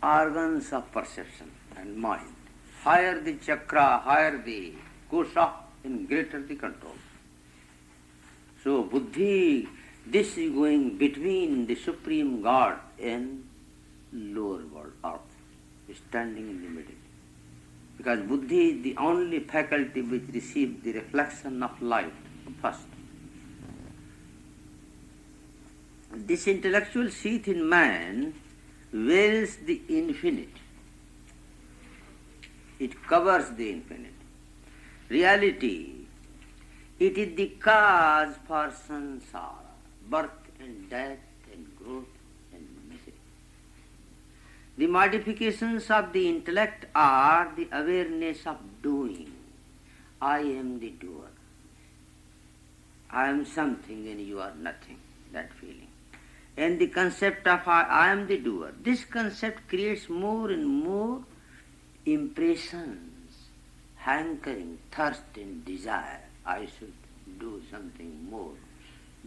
organs of perception and mind. Higher the chakra, higher the kosha, in greater the control. So buddhi, this is going between the supreme God and lower world, earth, standing in the middle. Because buddhi is the only faculty which receives the reflection of light first. This intellectual sheath in man veils the infinite. It covers the infinite. Reality, it is the cause for sansara, birth and death and growth and misery. The modifications of the intellect are the awareness of doing. I am the doer. I am something and you are nothing, that feeling. and the concept of I am the doer. This concept creates more and more impressions, hankering, thirst and desire. I should do something more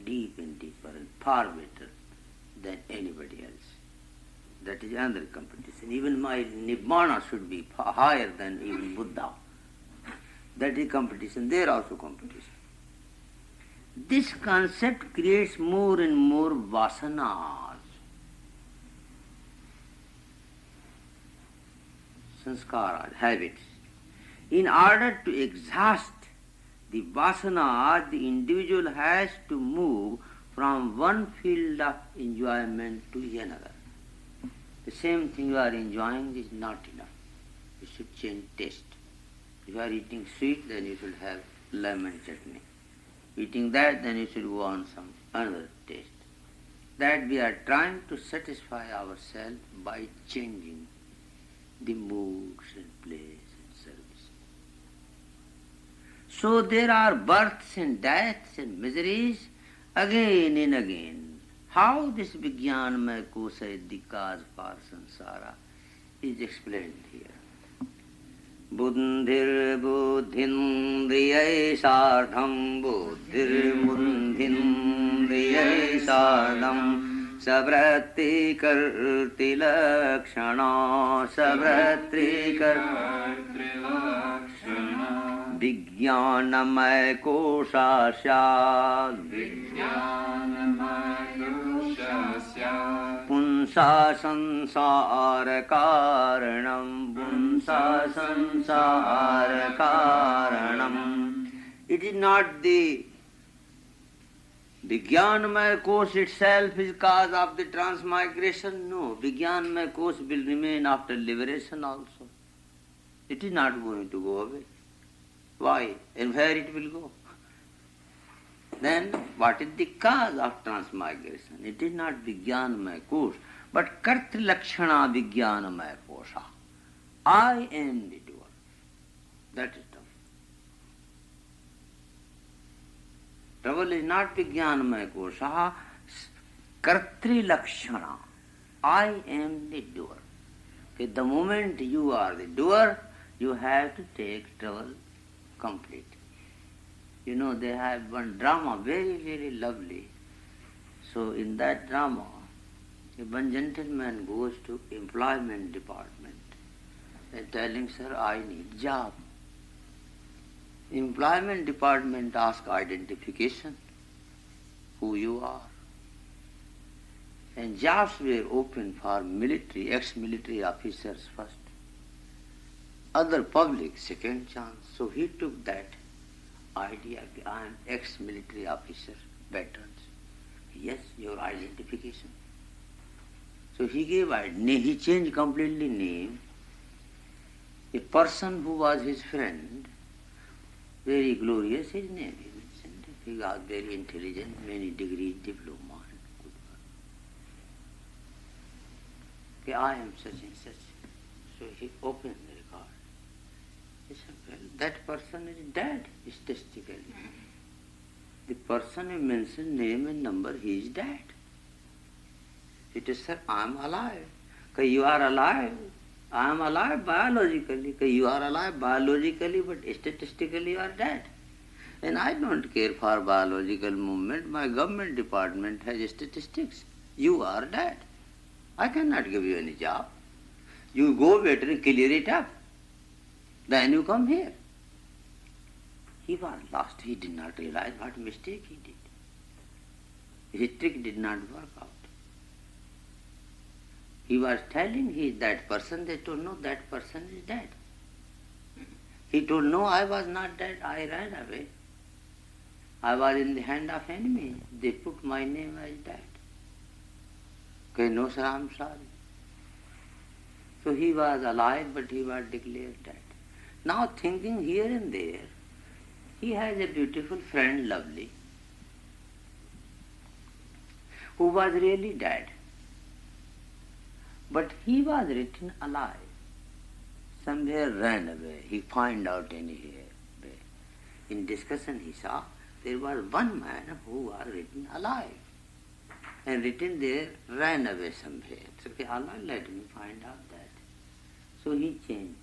deep and deeper and far better than anybody else. That is another competition. Even my Nibbana should be far higher than even Buddha. That is competition. There also competition. This concept creates more and more vasanas, sanskaras, habits. In order to exhaust the vasanas, the individual has to move from one field of enjoyment to another. The same thing you are enjoying is not enough. You should change taste. If you are eating sweet, then you should have lemon chutney. Eating that, then you should go on some another taste. That we are trying to satisfy ourselves by changing the moods and plays and service. So there are births and deaths and miseries again and again. How this Vijnanamaya Kosha is the cause for samsara is explained here. Buddhir buddhindriyai sardham buddhir buddhindriyai sardham sabhrati karti lakshana sabhrati karti lakshana Vijnanamaya Kosha syad Vijnanamaya Kosha syad Punsa sansara karanam Punsa sansara karanam. It is not the Vijnanamaya Kosha itself is cause of the transmigration. No, Vijnanamaya Kosha will remain after liberation also. It is not going to go away. Why? And where it will go? Then what is the cause of transmigration? It is not Vijnanamaya Kosha, but Kartri Lakshana Vijnanamaya Kosha. I am the doer. That is trouble. Trouble is not Vijnanamaya Kosha, Kartri Lakshana. I am the doer. Okay, the moment you are the doer, you have to take trouble complete. You know, they have one drama, very, very lovely. So in that drama, one gentleman goes to employment department and telling, sir, I need job. Employment department asks identification, who you are. And jobs were open for military, ex-military officers first. Other public, second chance. So he took that idea, I am ex-military officer, veterans. Yes, your identification. So he gave he changed completely name. A person who was his friend, very glorious, his name he mentioned. He was very intelligent, many degrees, diploma, and good work. Okay, I am such and such. So he opened the record. He said, well, that person is dead statistically. The person who mentioned name and number, he is dead. It is, sir, I am alive. Okay, you are alive. I am alive biologically. Okay, you are alive biologically, but statistically you are dead. And I don't care for biological movement. My government department has statistics. You are dead. I cannot give you any job. You go better and clear it up. Then you come here. He was lost. He did not realize what mistake he did. His trick did not work out. He was telling he is that person. They told, no, that person is dead. He told, no, I was not dead. I ran away. I was in the hand of enemy. They put my name as dead. Okay, no, sir, I am sorry. So he was alive, but he was declared dead. Now thinking here and there, he has a beautiful friend, lovely, who was really dead. But he was written alive. Somewhere ran away. He found out anywhere. In discussion he saw there was one man who was written alive. and written there, ran away somewhere. So, okay, Allah, let me find out that. So he changed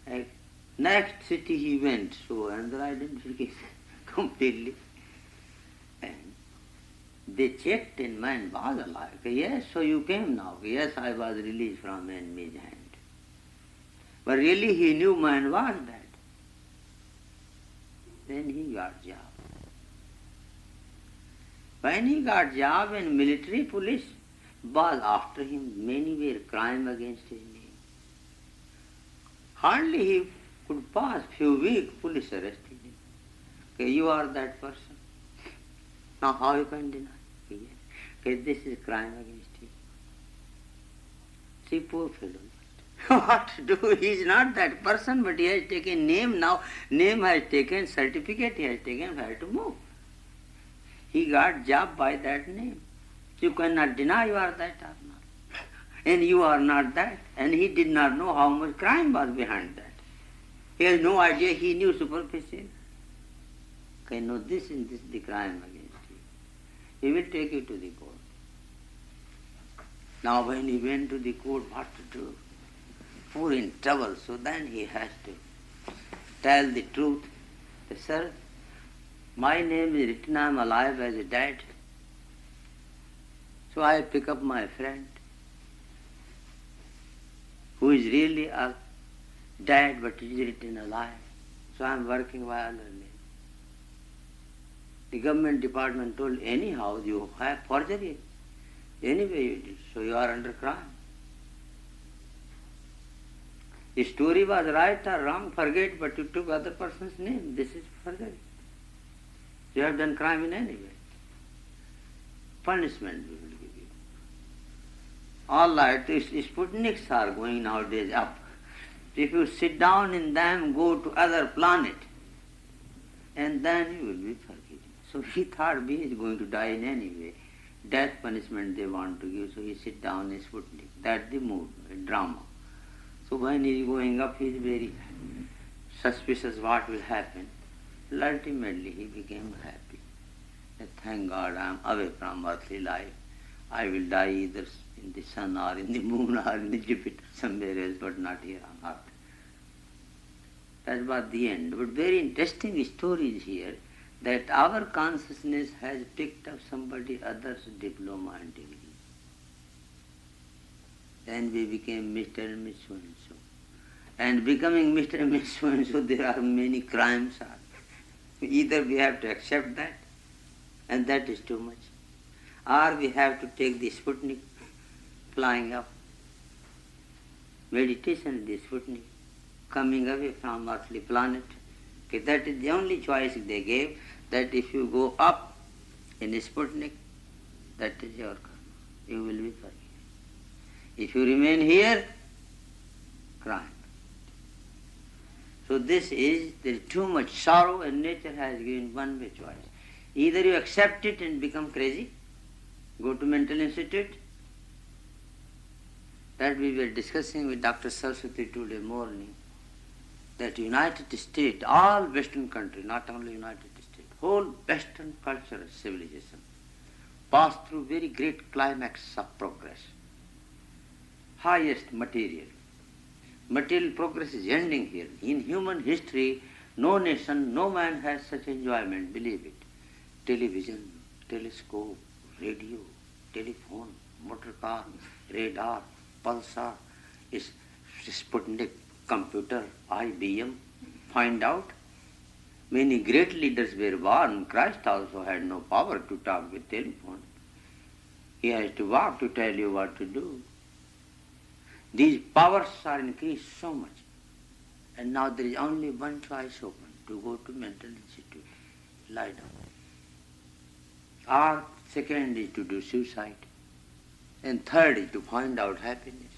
that. Like, next city he went, so another identification completely. And they checked and man was alive. Yes, so you came now. Yes, I was released from enemy's hand. But really he knew man was dead. Then he got job. When he got job in military, police was after him. Many were crime against his name. Hardly he could pass few weeks, police arrested him. Okay, you are that person. Now how you can deny? Okay, this is crime against you. See, poor fellow. What to do? He is not that person, but he has taken name now. Name has taken, certificate he has taken, where to move. He got job by that name. You cannot deny you are that or not. And you are not that. And he did not know how much crime was behind that. He has no idea. He knew superficial. Okay, no, this is the crime against you. He will take you to the court. Now when he went to the court, what to do? Poor in trouble. So then he has to tell the truth. Sir, my name is written, I am alive as a dead. So I pick up my friend, who is really a dead but is written alive. So I am working by other name. The government department told, anyhow you have forgery. Anyway you did, so you are under crime. The story was right or wrong, forget, but you took other person's name. This is forgery. You have done crime in any way. Punishment we will give you. All right, Sputniks are going nowadays up. If you sit down in them, go to other planet, and then you will be forgiven. So he thought he is going to die in any way. Death punishment they want to give, so he sit down in Sputnik. That's the mood, drama. So when he is going up, he is very suspicious what will happen. Ultimately he became happy. Thank God I am away from earthly life. I will die either in the sun or in the moon or in the Jupiter, somewhere else, but not here on earth. That was the end. But very interesting story is here that our consciousness has picked up somebody else's diploma and degree. Then we became Mr. and Miss so-and-so. And becoming Mr. and Miss so-and-so, there are many crimes. Either we have to accept that, and that is too much. Or we have to take the Sputnik, flying up. Meditation is the Sputnik, coming away from earthly planet. Okay, that is the only choice they gave, that if you go up in the Sputnik, that is your karma. You will be forgiven. If you remain here, crime. So there is too much sorrow, and nature has given one way choice. Either you accept it and become crazy, go to mental institute. That we were discussing with Dr. Saraswati today morning, that United States, all Western countries, not only United States, whole Western culture, civilization, passed through very great climax of progress. Highest material. Material progress is ending here. In human history, no nation, no man has such enjoyment, believe it. Television, telescope, radio, telephone, motor car, radar, pulsar, Sputnik, computer, IBM, find out. Many great leaders were born. Christ also had no power to talk with telephone. He has to walk to tell you what to do. These powers are increased so much. And now there is only one choice open, to go to mental institute, lie down. Or second is to do suicide. And third is to find out happiness.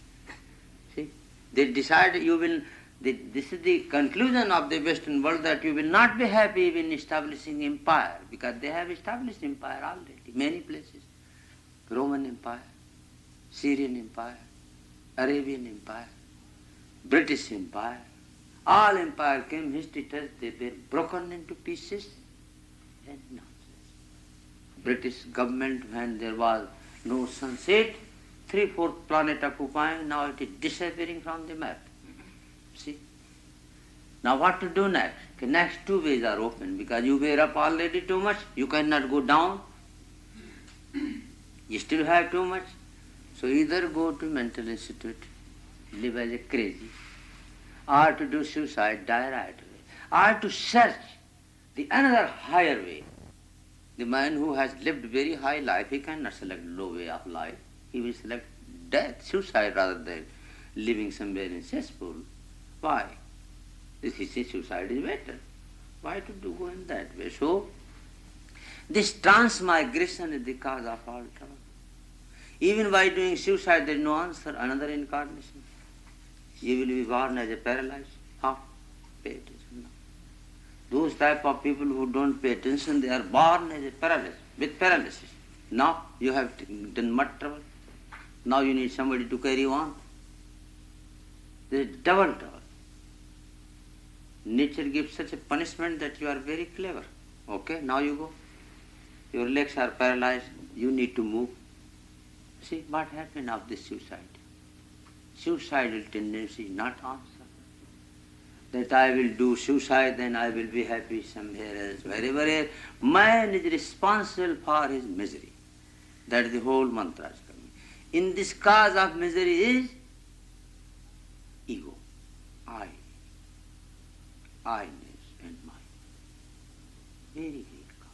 See, they decide you will, this is the conclusion of the Western world, that you will not be happy even establishing empire, because they have established empire already, many places. Roman Empire, Syrian Empire, Arabian Empire, British Empire, all empire came, history tells they were broken into pieces and nonsense. British government, when there was no sunset, 3/4 planet occupying, now it is disappearing from the map. See? Now what to do next? Okay, next two ways are open, because you were up already too much, you cannot go down. You still have too much. So either go to mental institute, live as a crazy, or to do suicide, die right away, or to search the another higher way. The man who has lived very high life, he cannot select low way of life. He will select death, suicide, rather than living somewhere in cesspool. Why? If he says suicide is better, why to do go in that way? So, this transmigration is the cause of all trouble. Even by doing suicide, there is no answer, another incarnation. You will be born as a paralyzed. How? Pay attention. Those type of people who don't pay attention, they are born as a paralysis, with paralysis. Now you have done much trouble. Now you need somebody to carry you on. There is double trouble. Nature gives such a punishment that you are very clever. Okay, now you go. Your legs are paralyzed, you need to move. See what happened of this suicide. Suicidal tendency is not answer. That I will do suicide, then I will be happy somewhere else, wherever else. Man is responsible for his misery. That is the whole mantra is coming. In this cause of misery is ego, I-ness and mine. Very great cause.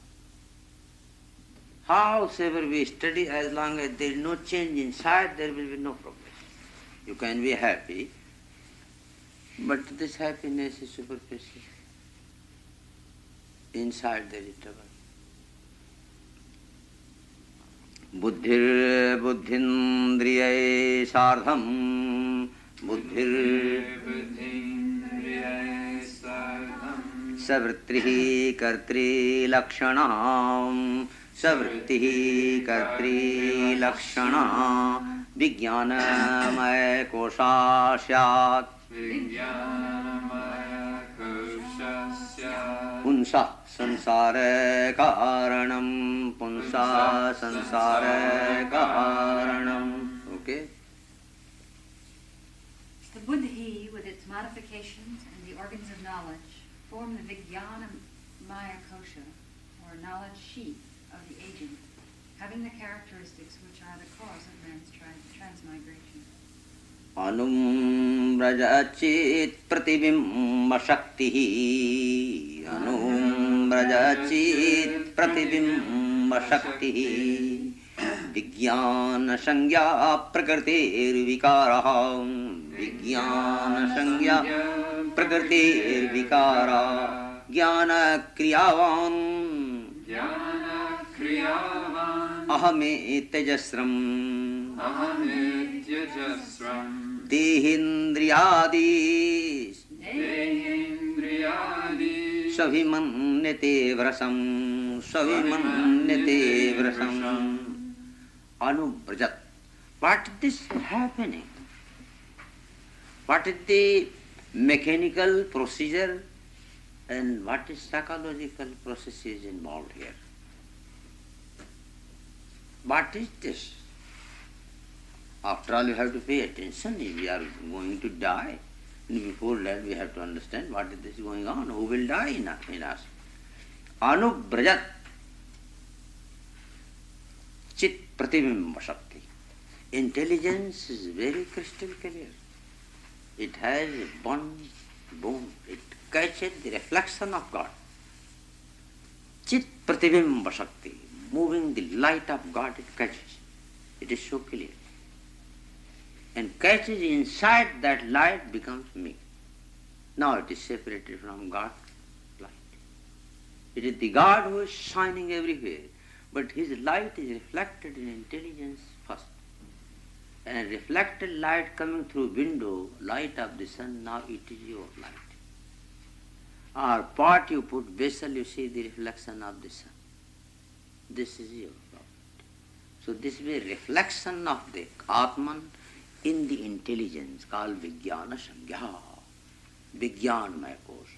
Howsoever we study, as long as there is no change inside, there will be no progress. You can be happy, but this happiness is superficial. Inside there is trouble. Buddhir buddhindriyai sardham buddhindriyai sardham savritrihi kartri lakshanam savritrihi kartri lakshanam Vijnanamaya kosha syat Vijnanamaya kosha syat Punsa sansara karanam Punsa sansara karanam. Okay? The buddhi, with its modifications and the organs of knowledge, form the Vijnanamaya kosha, or knowledge sheath of the agent, having the characteristics which are the cause of man's transmigration. Anum brajachit pratibimba shaktihi Anum brajachit pratibimba shaktihi Vijnana sangya prakritir vikara Vijnana sangya prakritir vikara Jnana kriyavan Jnana kriyavan Ahame tejasram Ahametyajasram Dehindriyadis Dehindriyadi Savimannete vrasam Savimannete vrasam Anubrajat. What is happening? What is the mechanical procedure and what is psychological processes involved here? What is this? After all, you have to pay attention. If we are going to die, and before that we have to understand what is this going on. Who will die in us? Anubrajat chit pratibimba shakti. Intelligence is very crystal clear. It has one boom. It catches the reflection of God. Chit pratibimba shakti. Moving the light of God, it catches. It is so clear. And catches inside that light becomes me. Now it is separated from God's light. It is the God who is shining everywhere, but his light is reflected in intelligence first. And reflected light coming through window, light of the sun, now it is your light. Or pot you put vessel, you see the reflection of the sun. This is your property. So this is a reflection of the Atman in the intelligence called Vijnana Sangya, Vijnanamaya kosha.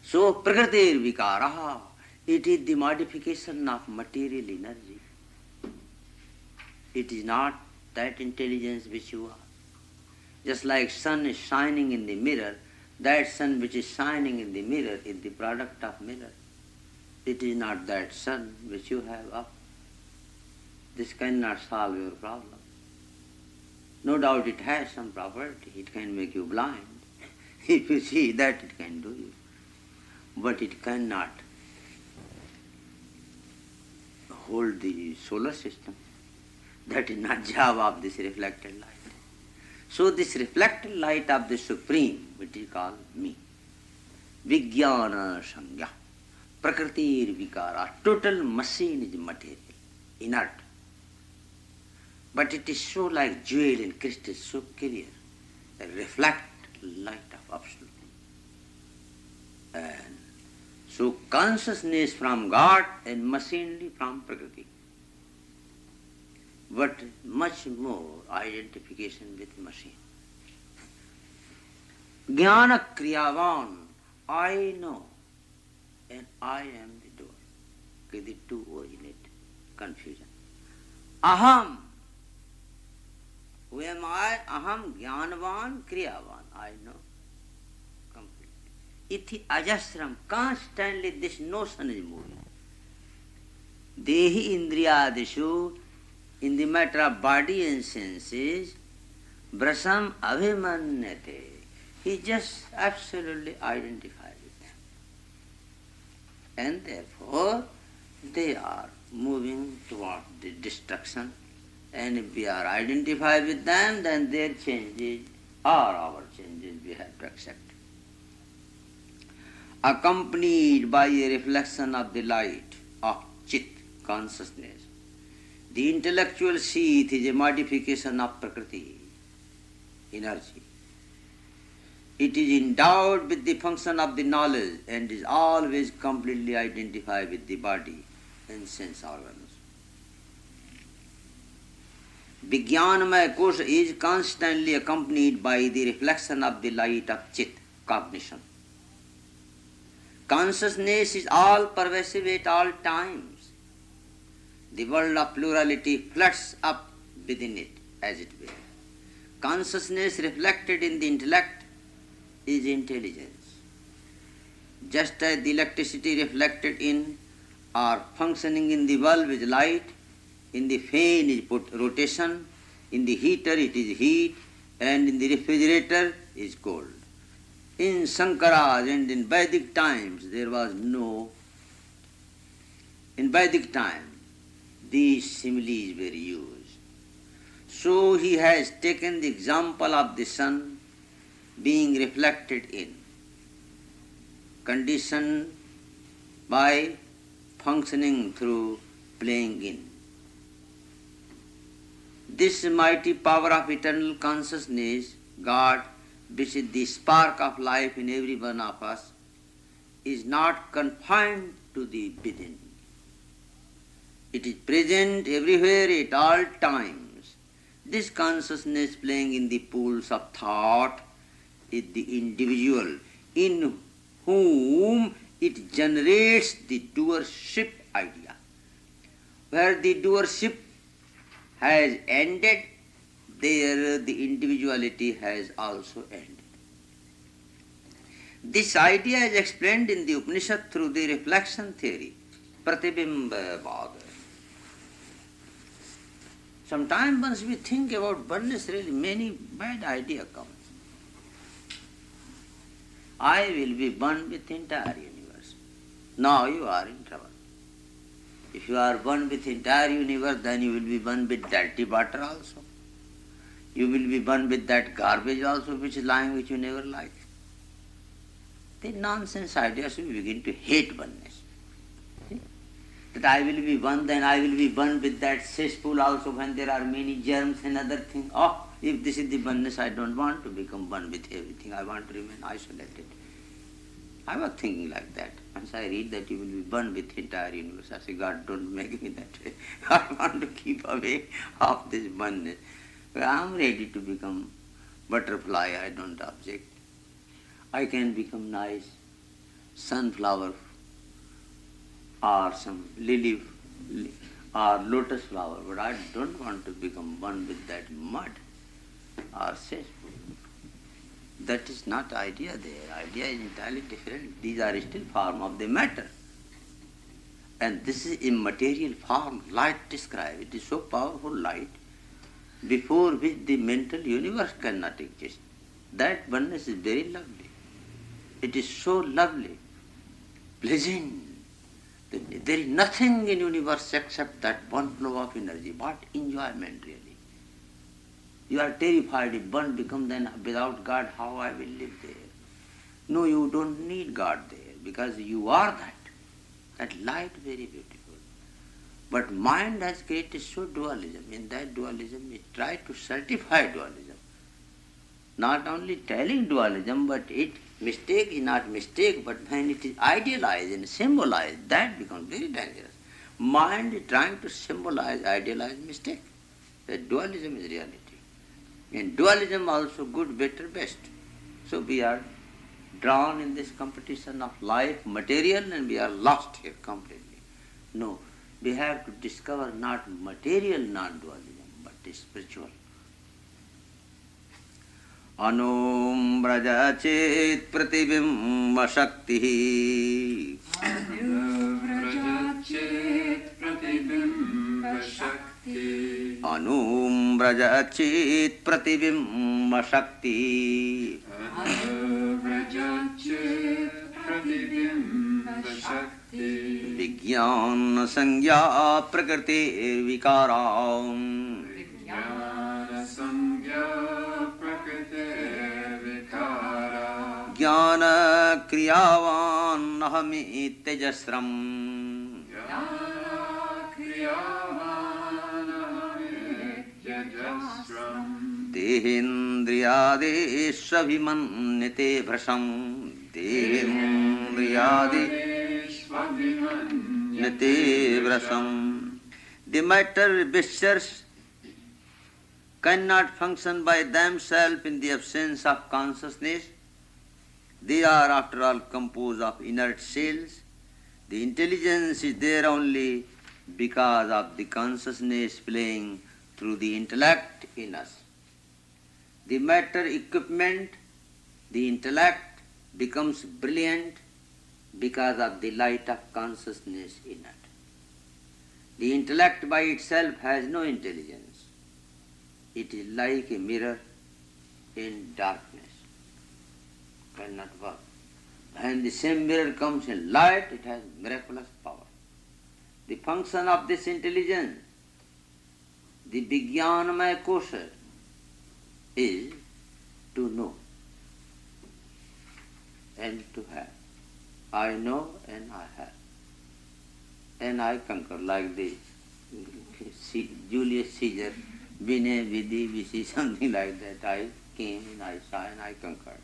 So Prakritir Vikaraha, It is the modification of material energy. It is not that intelligence which you are. Just like sun is shining in the mirror, that sun which is shining in the mirror is the product of mirror. It is not that sun which you have up. This cannot solve your problem. No doubt it has some property. It can make you blind. If you see that, it can do you. But it cannot hold the solar system. That is not job of this reflected light. So this reflected light of the Supreme, which is called me, Vijnana Sangya, Prakritir Vikara, total machine is material, inert. But it is so like jewel and crystal, so clear, a reflect light of absolute. And so consciousness from God and machinery from Prakriti. But much more identification with machine. Jnana Kriyavan, I know, and I am the door. Okay, the two originate confusion. Aham, who am I? Aham Jnanavan Kriyavan, I know completely. Ithi ajasram, constantly this notion is moving. Dehi indriyadishu, in the matter of body and senses, brasam abhimanyate. He just absolutely identifies with them. And therefore, they are moving toward the destruction. And if we are identified with them, then their changes are our changes we have to accept. Accompanied by a reflection of the light of Chit, consciousness. The intellectual sheath is a modification of Prakriti, energy. It is endowed with the function of the knowledge and is always completely identified with the body and sense organs. Vijnanamaya kosha is constantly accompanied by the reflection of the light of Chit, cognition. Consciousness is all pervasive at all times. The world of plurality floods up within it, as it were. Consciousness reflected in the intellect is intelligence. Just as the electricity reflected in or functioning in the bulb is light, in the fan is rotation, in the heater it is heat, and in the refrigerator is cold. In Sankaras and in Vedic times there was no. In Vedic time, these similes were used. So he has taken the example of the sun being reflected in, conditioned by functioning through playing in. This mighty power of eternal consciousness, God, which is the spark of life in every one of us, is not confined to the within. It is present everywhere at all times. This consciousness playing in the pools of thought is the individual in whom it generates the doership idea. Where the doership has ended, there the individuality has also ended. This idea is explained in the Upanishad through the reflection theory, Pratibimba Vada. Sometimes once we think about oneness, really many bad idea comes. I will be one with the entire universe. Now you are in trouble. If you are one with the entire universe, then you will be one with dirty water also. You will be one with that garbage also which is lying, which you never like. The nonsense ideas, we begin to hate oneness. See? That I will be one, then I will be one with that cesspool also when there are many germs and other things. Oh, if this is the oneness, I don't want to become one with everything. I want to remain isolated. I was thinking like that. Once I read that you will be one with the entire universe, I say, God, don't make me that way. I want to keep away of this oneness. I am ready to become butterfly, I don't object. I can become nice sunflower or some lily or lotus flower, but I don't want to become one with that mud or cesspool. That is not idea there. Idea is entirely different. These are still form of the matter. And this is immaterial form, light described. It is so powerful light, before which the mental universe cannot exist. That oneness is very lovely. It is so lovely, pleasant. There is nothing in universe except that one flow of energy. What enjoyment really. You are terrified if one becomes then without God, how I will live there. No, you don't need God there because you are that. That light very beautiful. But mind has created so dualism. In that dualism it tries to certify dualism. Not only telling dualism, but it mistake is not mistake, but when it is idealized and symbolized, that becomes very dangerous. Mind is trying to symbolize, idealize mistake. That dualism is reality. In dualism also good, better, best. So we are drawn in this competition of life, material, and we are lost here completely. No, we have to discover not material non-dualism, but spiritual. Anum braja chet pratibimba shakti. Anum braja chet pratibimba shakti. Vijnana sangya prakriti vikaram. Jnana kriyavan ahami tejasram. Dehendriyadeshabhimanyate bhrasham. Dehendriyadeshabhimanyate bhrasham. The matter besters cannot function by themselves in the absence of consciousness. They are after all composed of inert cells. The intelligence is there only because of the consciousness playing through the intellect in us. The matter equipment, the intellect becomes brilliant because of the light of consciousness in it. The intellect by itself has no intelligence. It is like a mirror in darkness. Cannot work. When the same mirror comes in light, it has miraculous power. The function of this intelligence, the Vijnanamaya kosha, is to know and to have. I know and I have. And I conquer, like the Julius Caesar, Vine, Vidhi, Visi, something like that. I came and I saw and I conquered.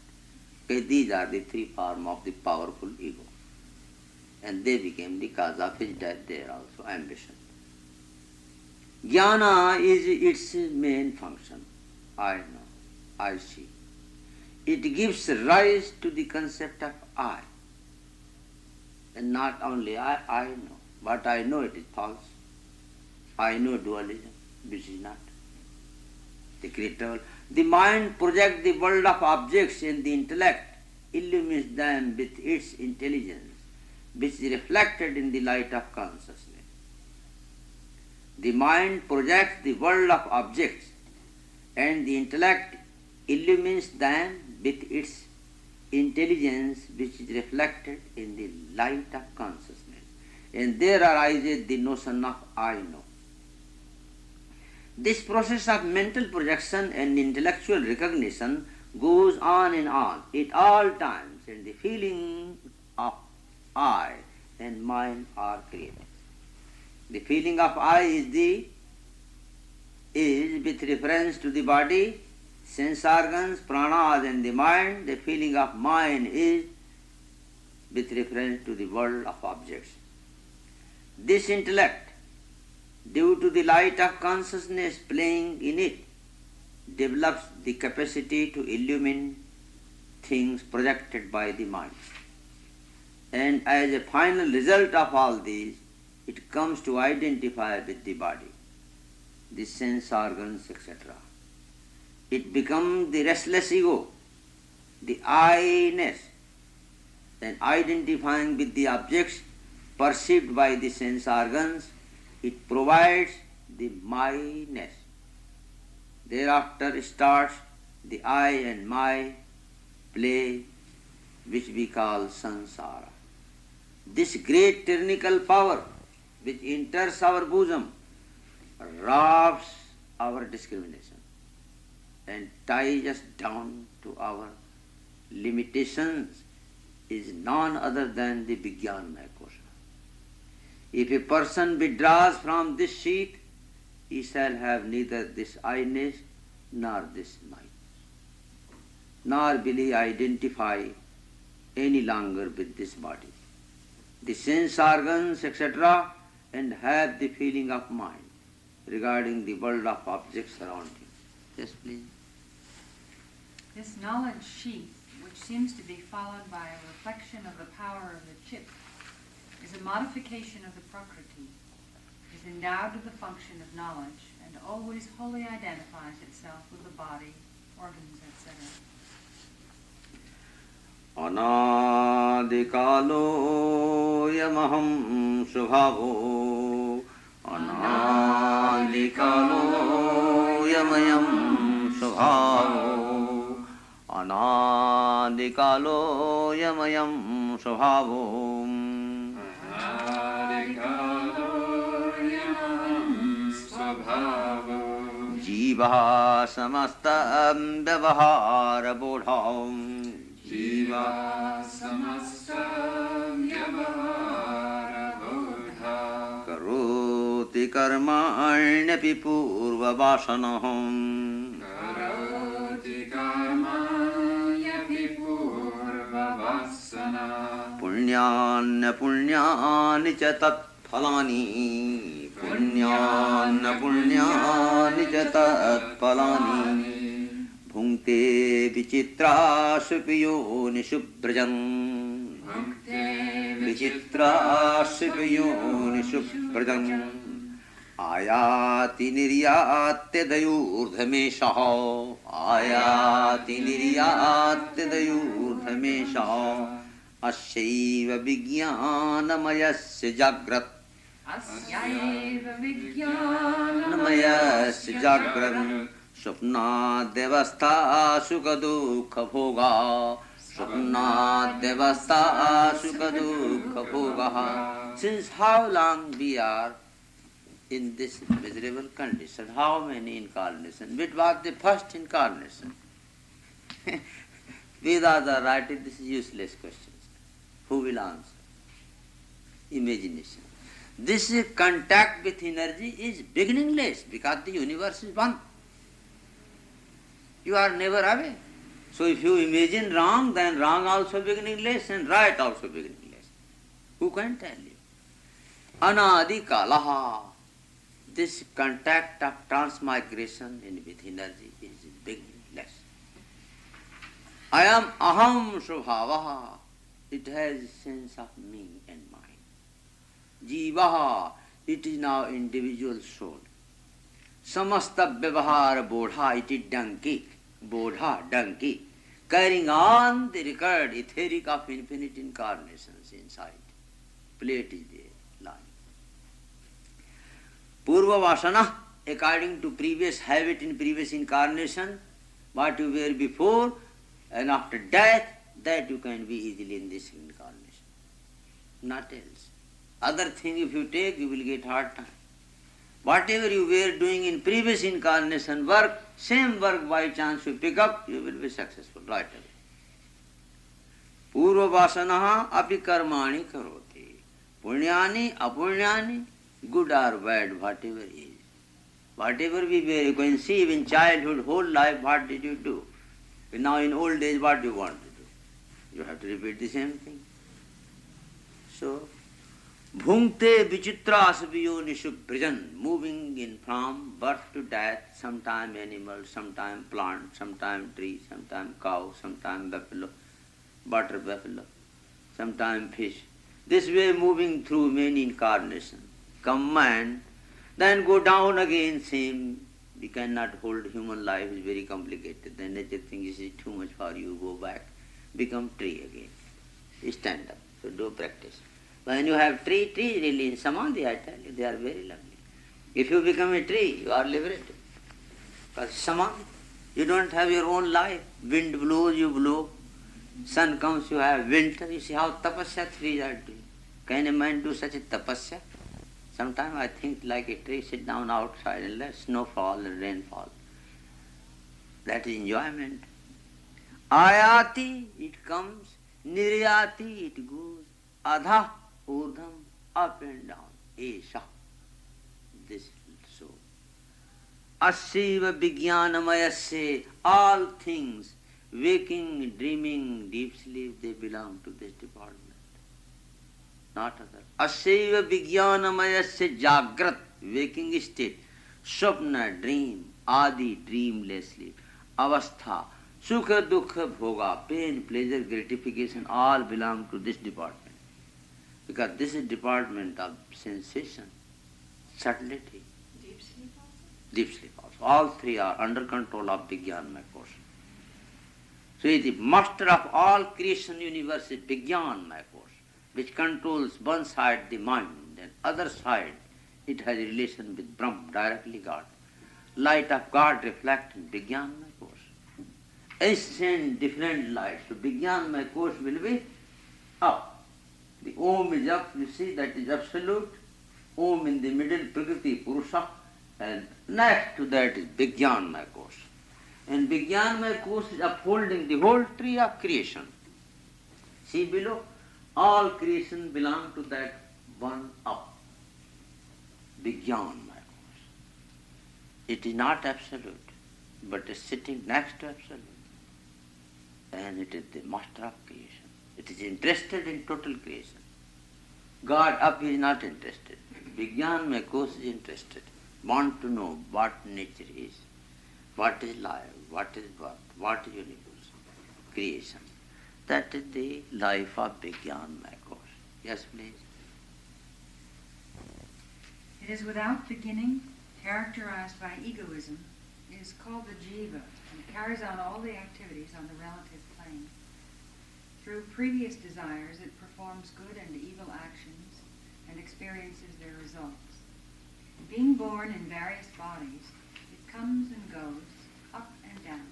Okay, these are the three forms of the powerful ego. And they became the cause of his death there also, ambition. Jnana is its main function. I know, I see. It gives rise to the concept of I. And not only I know. But I know it is false. I know dualism, which is not. The creator. The mind projects the world of objects in the intellect, illumines them with its intelligence, which is reflected in the light of consciousness. The mind projects the world of objects, and the intellect illumines them with its intelligence, which is reflected in the light of consciousness. And there arises the notion of I know. This process of mental projection and intellectual recognition goes on and on at all times, and the feeling of I and mind are created. The feeling of I is with reference to the body, sense organs, pranas and the mind. The feeling of mind is with reference to the world of objects. This intellect, due to the light of consciousness playing in it, develops the capacity to illumine things projected by the mind. And as a final result of all these, it comes to identify with the body, the sense organs, etc. It becomes the restless ego, the I-ness, and identifying with the objects perceived by the sense organs, it provides the my-ness. Thereafter starts the I and my play, which we call samsara. This great tyrannical power which enters our bosom robs our discrimination and ties us down to our limitations is none other than the Vijnanamaya Kosha. If a person withdraws from this sheath, he shall have neither this I-ness nor this mind, nor will he identify any longer with this body, the sense organs, etc., and have the feeling of mind regarding the world of objects around him. Yes, please. This knowledge sheath, which seems to be followed by a reflection of the power of the chip, is a modification of the Prakriti, is endowed with the function of knowledge, and always wholly identifies itself with the body, organs, etc. Anadikalo yamaham subhavo, anadikalo yamayam subhavo, anadikalo yamayam subhavo. Jiva samasta vyavahara bodham, Jiva samasta vyavahara bodha karoti karmanyapi purva vasanaham, karoti karmanyapi purva vasana punyanya punyani cha tat phalani, punyanya punyani cha tat phalani. Bhungte vichitra supiyo nishubrajan, vichitra supiyo nishubrajan, ayati niryate dayurdhamesha, ayati niryate dayurdhamesha, asyaiva vijnanamayasya jagrat, Asyaiva vijnanamayasya namayasya jagrat. Swapna devastha sukha dukha bhoga, swapna devastha sukha dukha bhoga. Since how long we are in this miserable condition, how many incarnations? Which was the first incarnation? Vedas are writing this useless questions. Who will answer? Imagination. This contact with energy is beginningless because the universe is one. You are never away. So if you imagine wrong, then wrong also beginningless and right also beginningless. Who can tell you? Anadi kalaha. This contact of transmigration with energy is beginningless. I am aham subhavaha. It has a sense of me and mine. Jivaha. It is now individual soul. Samasta vyavahara bodha, it is donkey, bodha, donkey, carrying on the record etheric of infinite incarnations inside. Plate is there, lying. Purva vasana, according to previous habit in previous incarnation, what you were before and after death, that you can be easily in this incarnation. Not else. Other thing if you take, you will get hard time. Whatever you were doing in previous incarnation work, same work by chance you pick up, you will be successful right away. Purva vasanaha api karmani karoti. Punyani, apunyani, good or bad, whatever is. Whatever we were, you can see in childhood, whole life, what did you do? Now in old age, what do you want to do? You have to repeat the same thing. So, Bhungte vichitra asviyo nishubrajan, moving in from birth to death, sometime animal, sometime plant, sometime tree, sometime cow, sometime buffalo, butter buffalo. sometime fish. This way moving through many incarnations. Come man, then go down again, same. We cannot hold human life, is very complicated. The nature thinks it is too much for you, go back, become tree again. Stand up, so do practice. When you have tree really in samadhi, I tell you, they are very lovely. If you become a tree, you are liberated. Because samadhi, you don't have your own life. Wind blows, you blow. Sun comes, you have winter. You see how tapasya trees are doing. Can a man do such a tapasya? Sometimes I think like a tree, sit down outside and let snow fall and rain fall. That is enjoyment. Ayati, it comes. Niryati, it goes. Adha, urdham, up and down. Esha. This so. Asyiva vijnanamayasya, all things, waking, dreaming, deep sleep, they belong to this department. Not other. Asyiva vijnanamayasya jagrat, waking state, swapna, dream, adi, dreamless sleep, avastha, sukha, dukha, bhoga, pain, pleasure, gratification, all belong to this department. Because this is department of sensation, subtlety, Deep sleep also? deep sleep also. All three are under control of Vijnanamaya Kosha. So the master of all creation universe is Vijnanamaya Kosha, which controls one side the mind and other side it has a relation with Brahma, directly God. Light of God reflects in Vijnanamaya Kosha. Ancient different light. So Vijnanamaya Kosha will be up. The Om is up, you see, that is absolute. Om in the middle, Prakriti, Purusha, and next to that is Vijnanamaya Kosha. And Vijnanamaya Kosha is upholding the whole tree of creation. See below, all creation belong to that one up. Vijnanamaya Kosha. It is not absolute, but is sitting next to absolute. And it is the master of creation. It is interested in total creation. God up is not interested. Vijnanamaya Kosha is interested. Want to know what nature is, what is life, what is birth, what is universe, creation. That is the life of Vijnanamaya Kosha. Yes, please. It is without beginning, characterized by egoism. It is called the jiva and carries on all the activities on the relative plane. Through previous desires, it performs good and evil actions and experiences their results. Being born in various bodies, it comes and goes, up and down.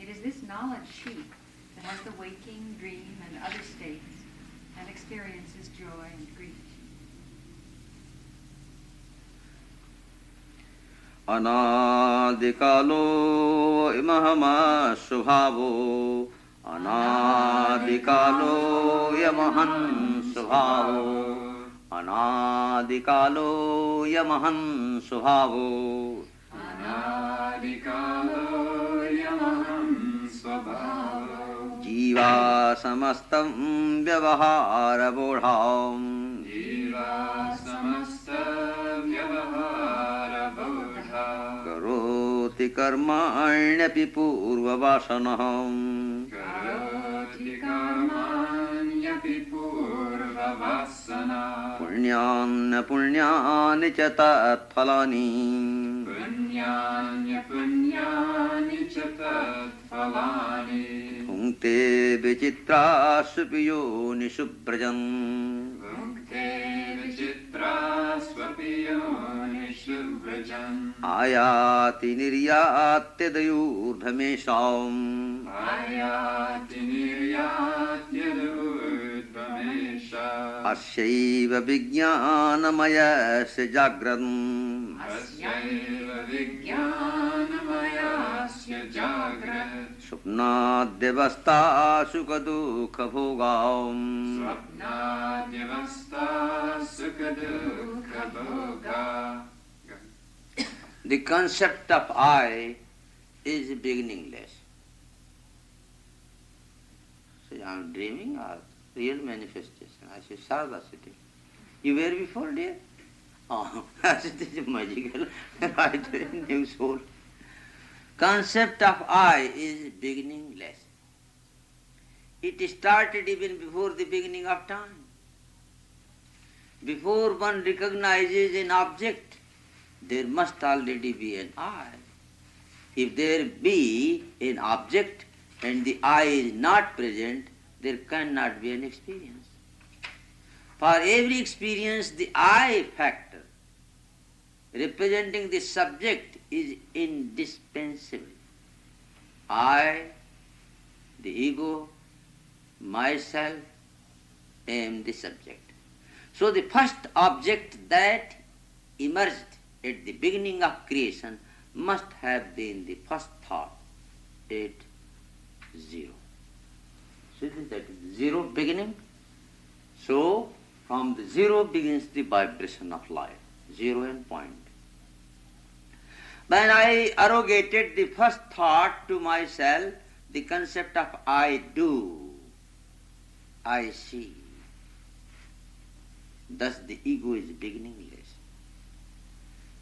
It is this knowledge sheep that has the waking, dream, and other states, and experiences joy and grief. Anadikalo imahama subhavo, anadikalo yamahan subhavo, anadikalo yamahan subhavo, anadikalo yamaham svabhavo, jiva samastam vyavahara bodham, jiva samasta vyavahara bodha, karoti karmaణ్యపి పూర్వవాసనః karoti karmanyapi purvavasana, పుణ్యాన్ని పుణ్యాన్ని చ తత్ఫలాని punyanya punyani cha tatphalani, భుంక్తే విచిత్రాసు పియోనిషు వ్రజన్ bhukte vichitra swapiyonishu vrajan, ఆయాతి నిర్యాత్యదయూర్ధమేషాం ayati niryatyadudvamesha, అస్యైవ విజ్ఞానమయస్య జాగ్రన్ asyaiva vijnanamayasya jagrat, స్వప్నాద్యవస్థా సుఖదుఃఖభోగాం swapnadyavastha sukha bhoga. The concept of I is beginningless. So I am dreaming or real manifestation. I say, Sarada sitting. You were before, dear? Oh, I said, this is magical. I new soul. Concept of I is beginningless. It started even before the beginning of time. Before one recognizes an object, there must already be an I. If there be an object and the I is not present, there cannot be an experience. For every experience, the I factor, representing the subject, is indispensable. I, the ego, myself, am the subject. So the first object that emerged at the beginning of creation must have been the first thought at zero. See that is zero beginning. So from the zero begins the vibration of life, zero and point. When I arrogated the first thought to myself, the concept of I do, I see. Thus the ego is beginningless.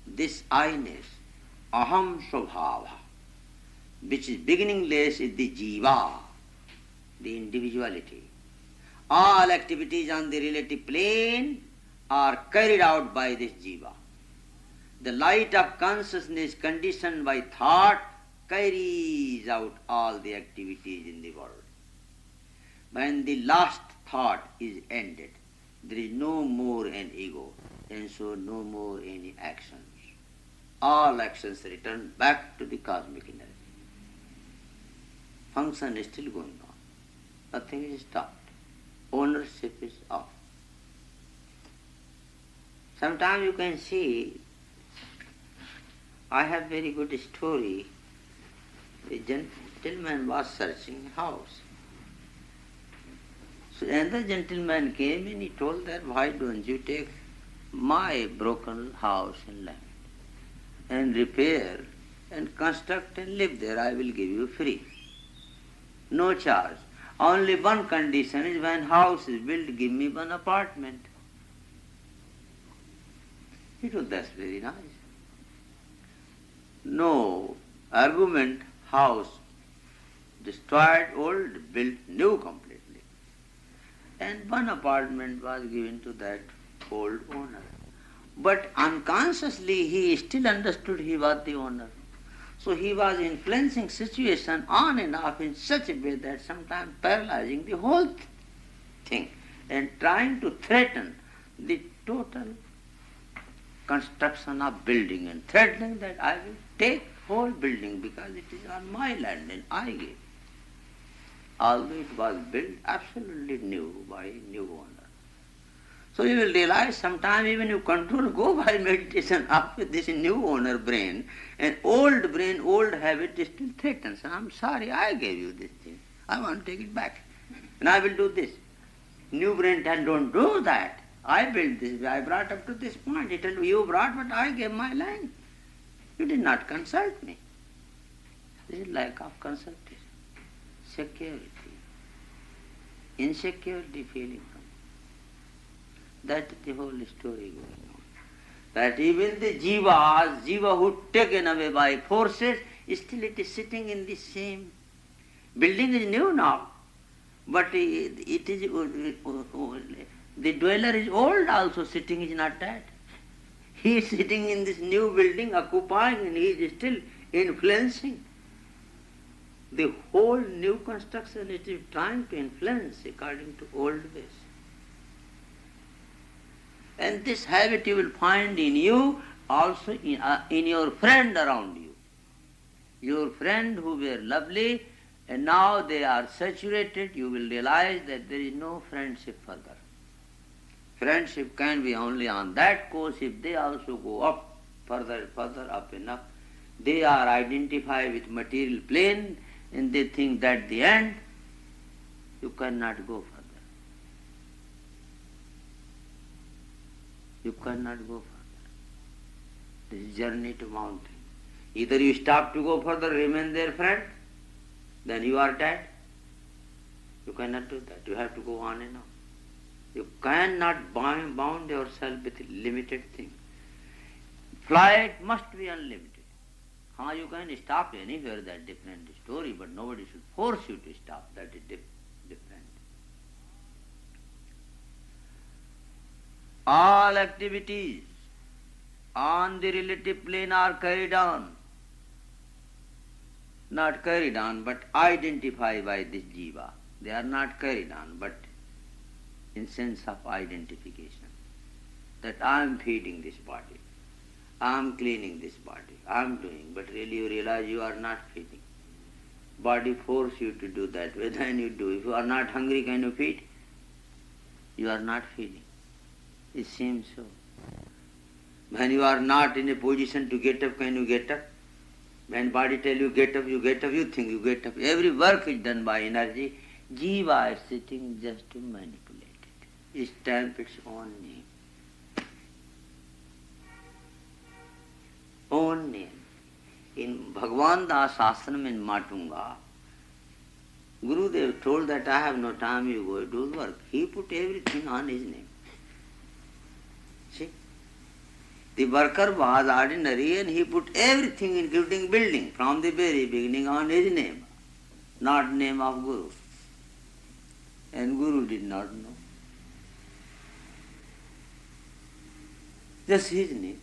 This I-ness, aham svabhava, which is beginningless, is the jiva, the individuality. All activities on the relative plane are carried out by this jiva. The light of consciousness conditioned by thought carries out all the activities in the world. When the last thought is ended, there is no more an ego, and so no more any actions. All actions return back to the cosmic energy. Function is still going on. Nothing is stopped. Ownership is off. Sometimes you can see, I have very good story. The gentleman was searching a house. So another gentleman came and he told that, why don't you take my broken house and land and repair and construct and live there? I will give you free. No charge. Only one condition is, when house is built, give me one apartment. He told, that's very nice. No argument, house destroyed, old, built new completely. And one apartment was given to that old owner. But unconsciously he still understood he was the owner. So he was influencing situation on and off in such a way that sometimes paralyzing the whole thing and trying to threaten the total construction of building and threatening that I will take whole building because it is on my land and I gave. Although it was built absolutely new by a new owner. So you will realize sometime even you control, go by meditation up with this new owner brain, and old habit still threatens. I'm sorry, I gave you this thing. I want to take it back. And I will do this. New brain tells, don't do that. I built this, I brought up to this point. He tells, you brought, but I gave my land. You did not consult me. This is lack of consultation. Security. Insecurity feeling. That is the whole story going on. That even the jiva who taken away by forces, still it is sitting in the same building is new now, but it is the dweller is old also, sitting is not that. He is sitting in this new building, occupying, and he is still influencing. The whole new construction it is trying to influence according to old ways. And this habit you will find in you, also in your friend around you. Your friend who were lovely, and now they are saturated, you will realize that there is no friendship further. Friendship can be only on that course if they also go up, further up enough. They are identified with material plane, and they think that the end, you cannot go further. You cannot go further. This is journey to mountain. Either you stop to go further, remain there, friend, then you are dead. You cannot do that. You have to go on and on. You cannot bound yourself with limited thing. Flight must be unlimited. You can stop anywhere, that different story, but nobody should force you to stop. That is different. All activities on the relative plane are carried on. Not carried on, but identified by this jiva. They are not carried on, but in sense of identification. That I am feeding this body, I am cleaning this body, I am doing, but really you realize you are not feeding. Body force you to do that way, then you do. If you are not hungry, can you feed? You are not feeding. It seems so. When you are not in a position to get up, can you get up? When body tell you get up, you think you get up. Every work is done by energy. Jiva is sitting just to manipulate it. Stamp its own name. Own name. In Bhagwan Das Ashram in Matunga, Gurudev told that I have no time, you go do work. He put everything on his name. See? The worker was ordinary and he put everything including building from the very beginning on his name, not name of Guru. And Guru did not know. Just his name.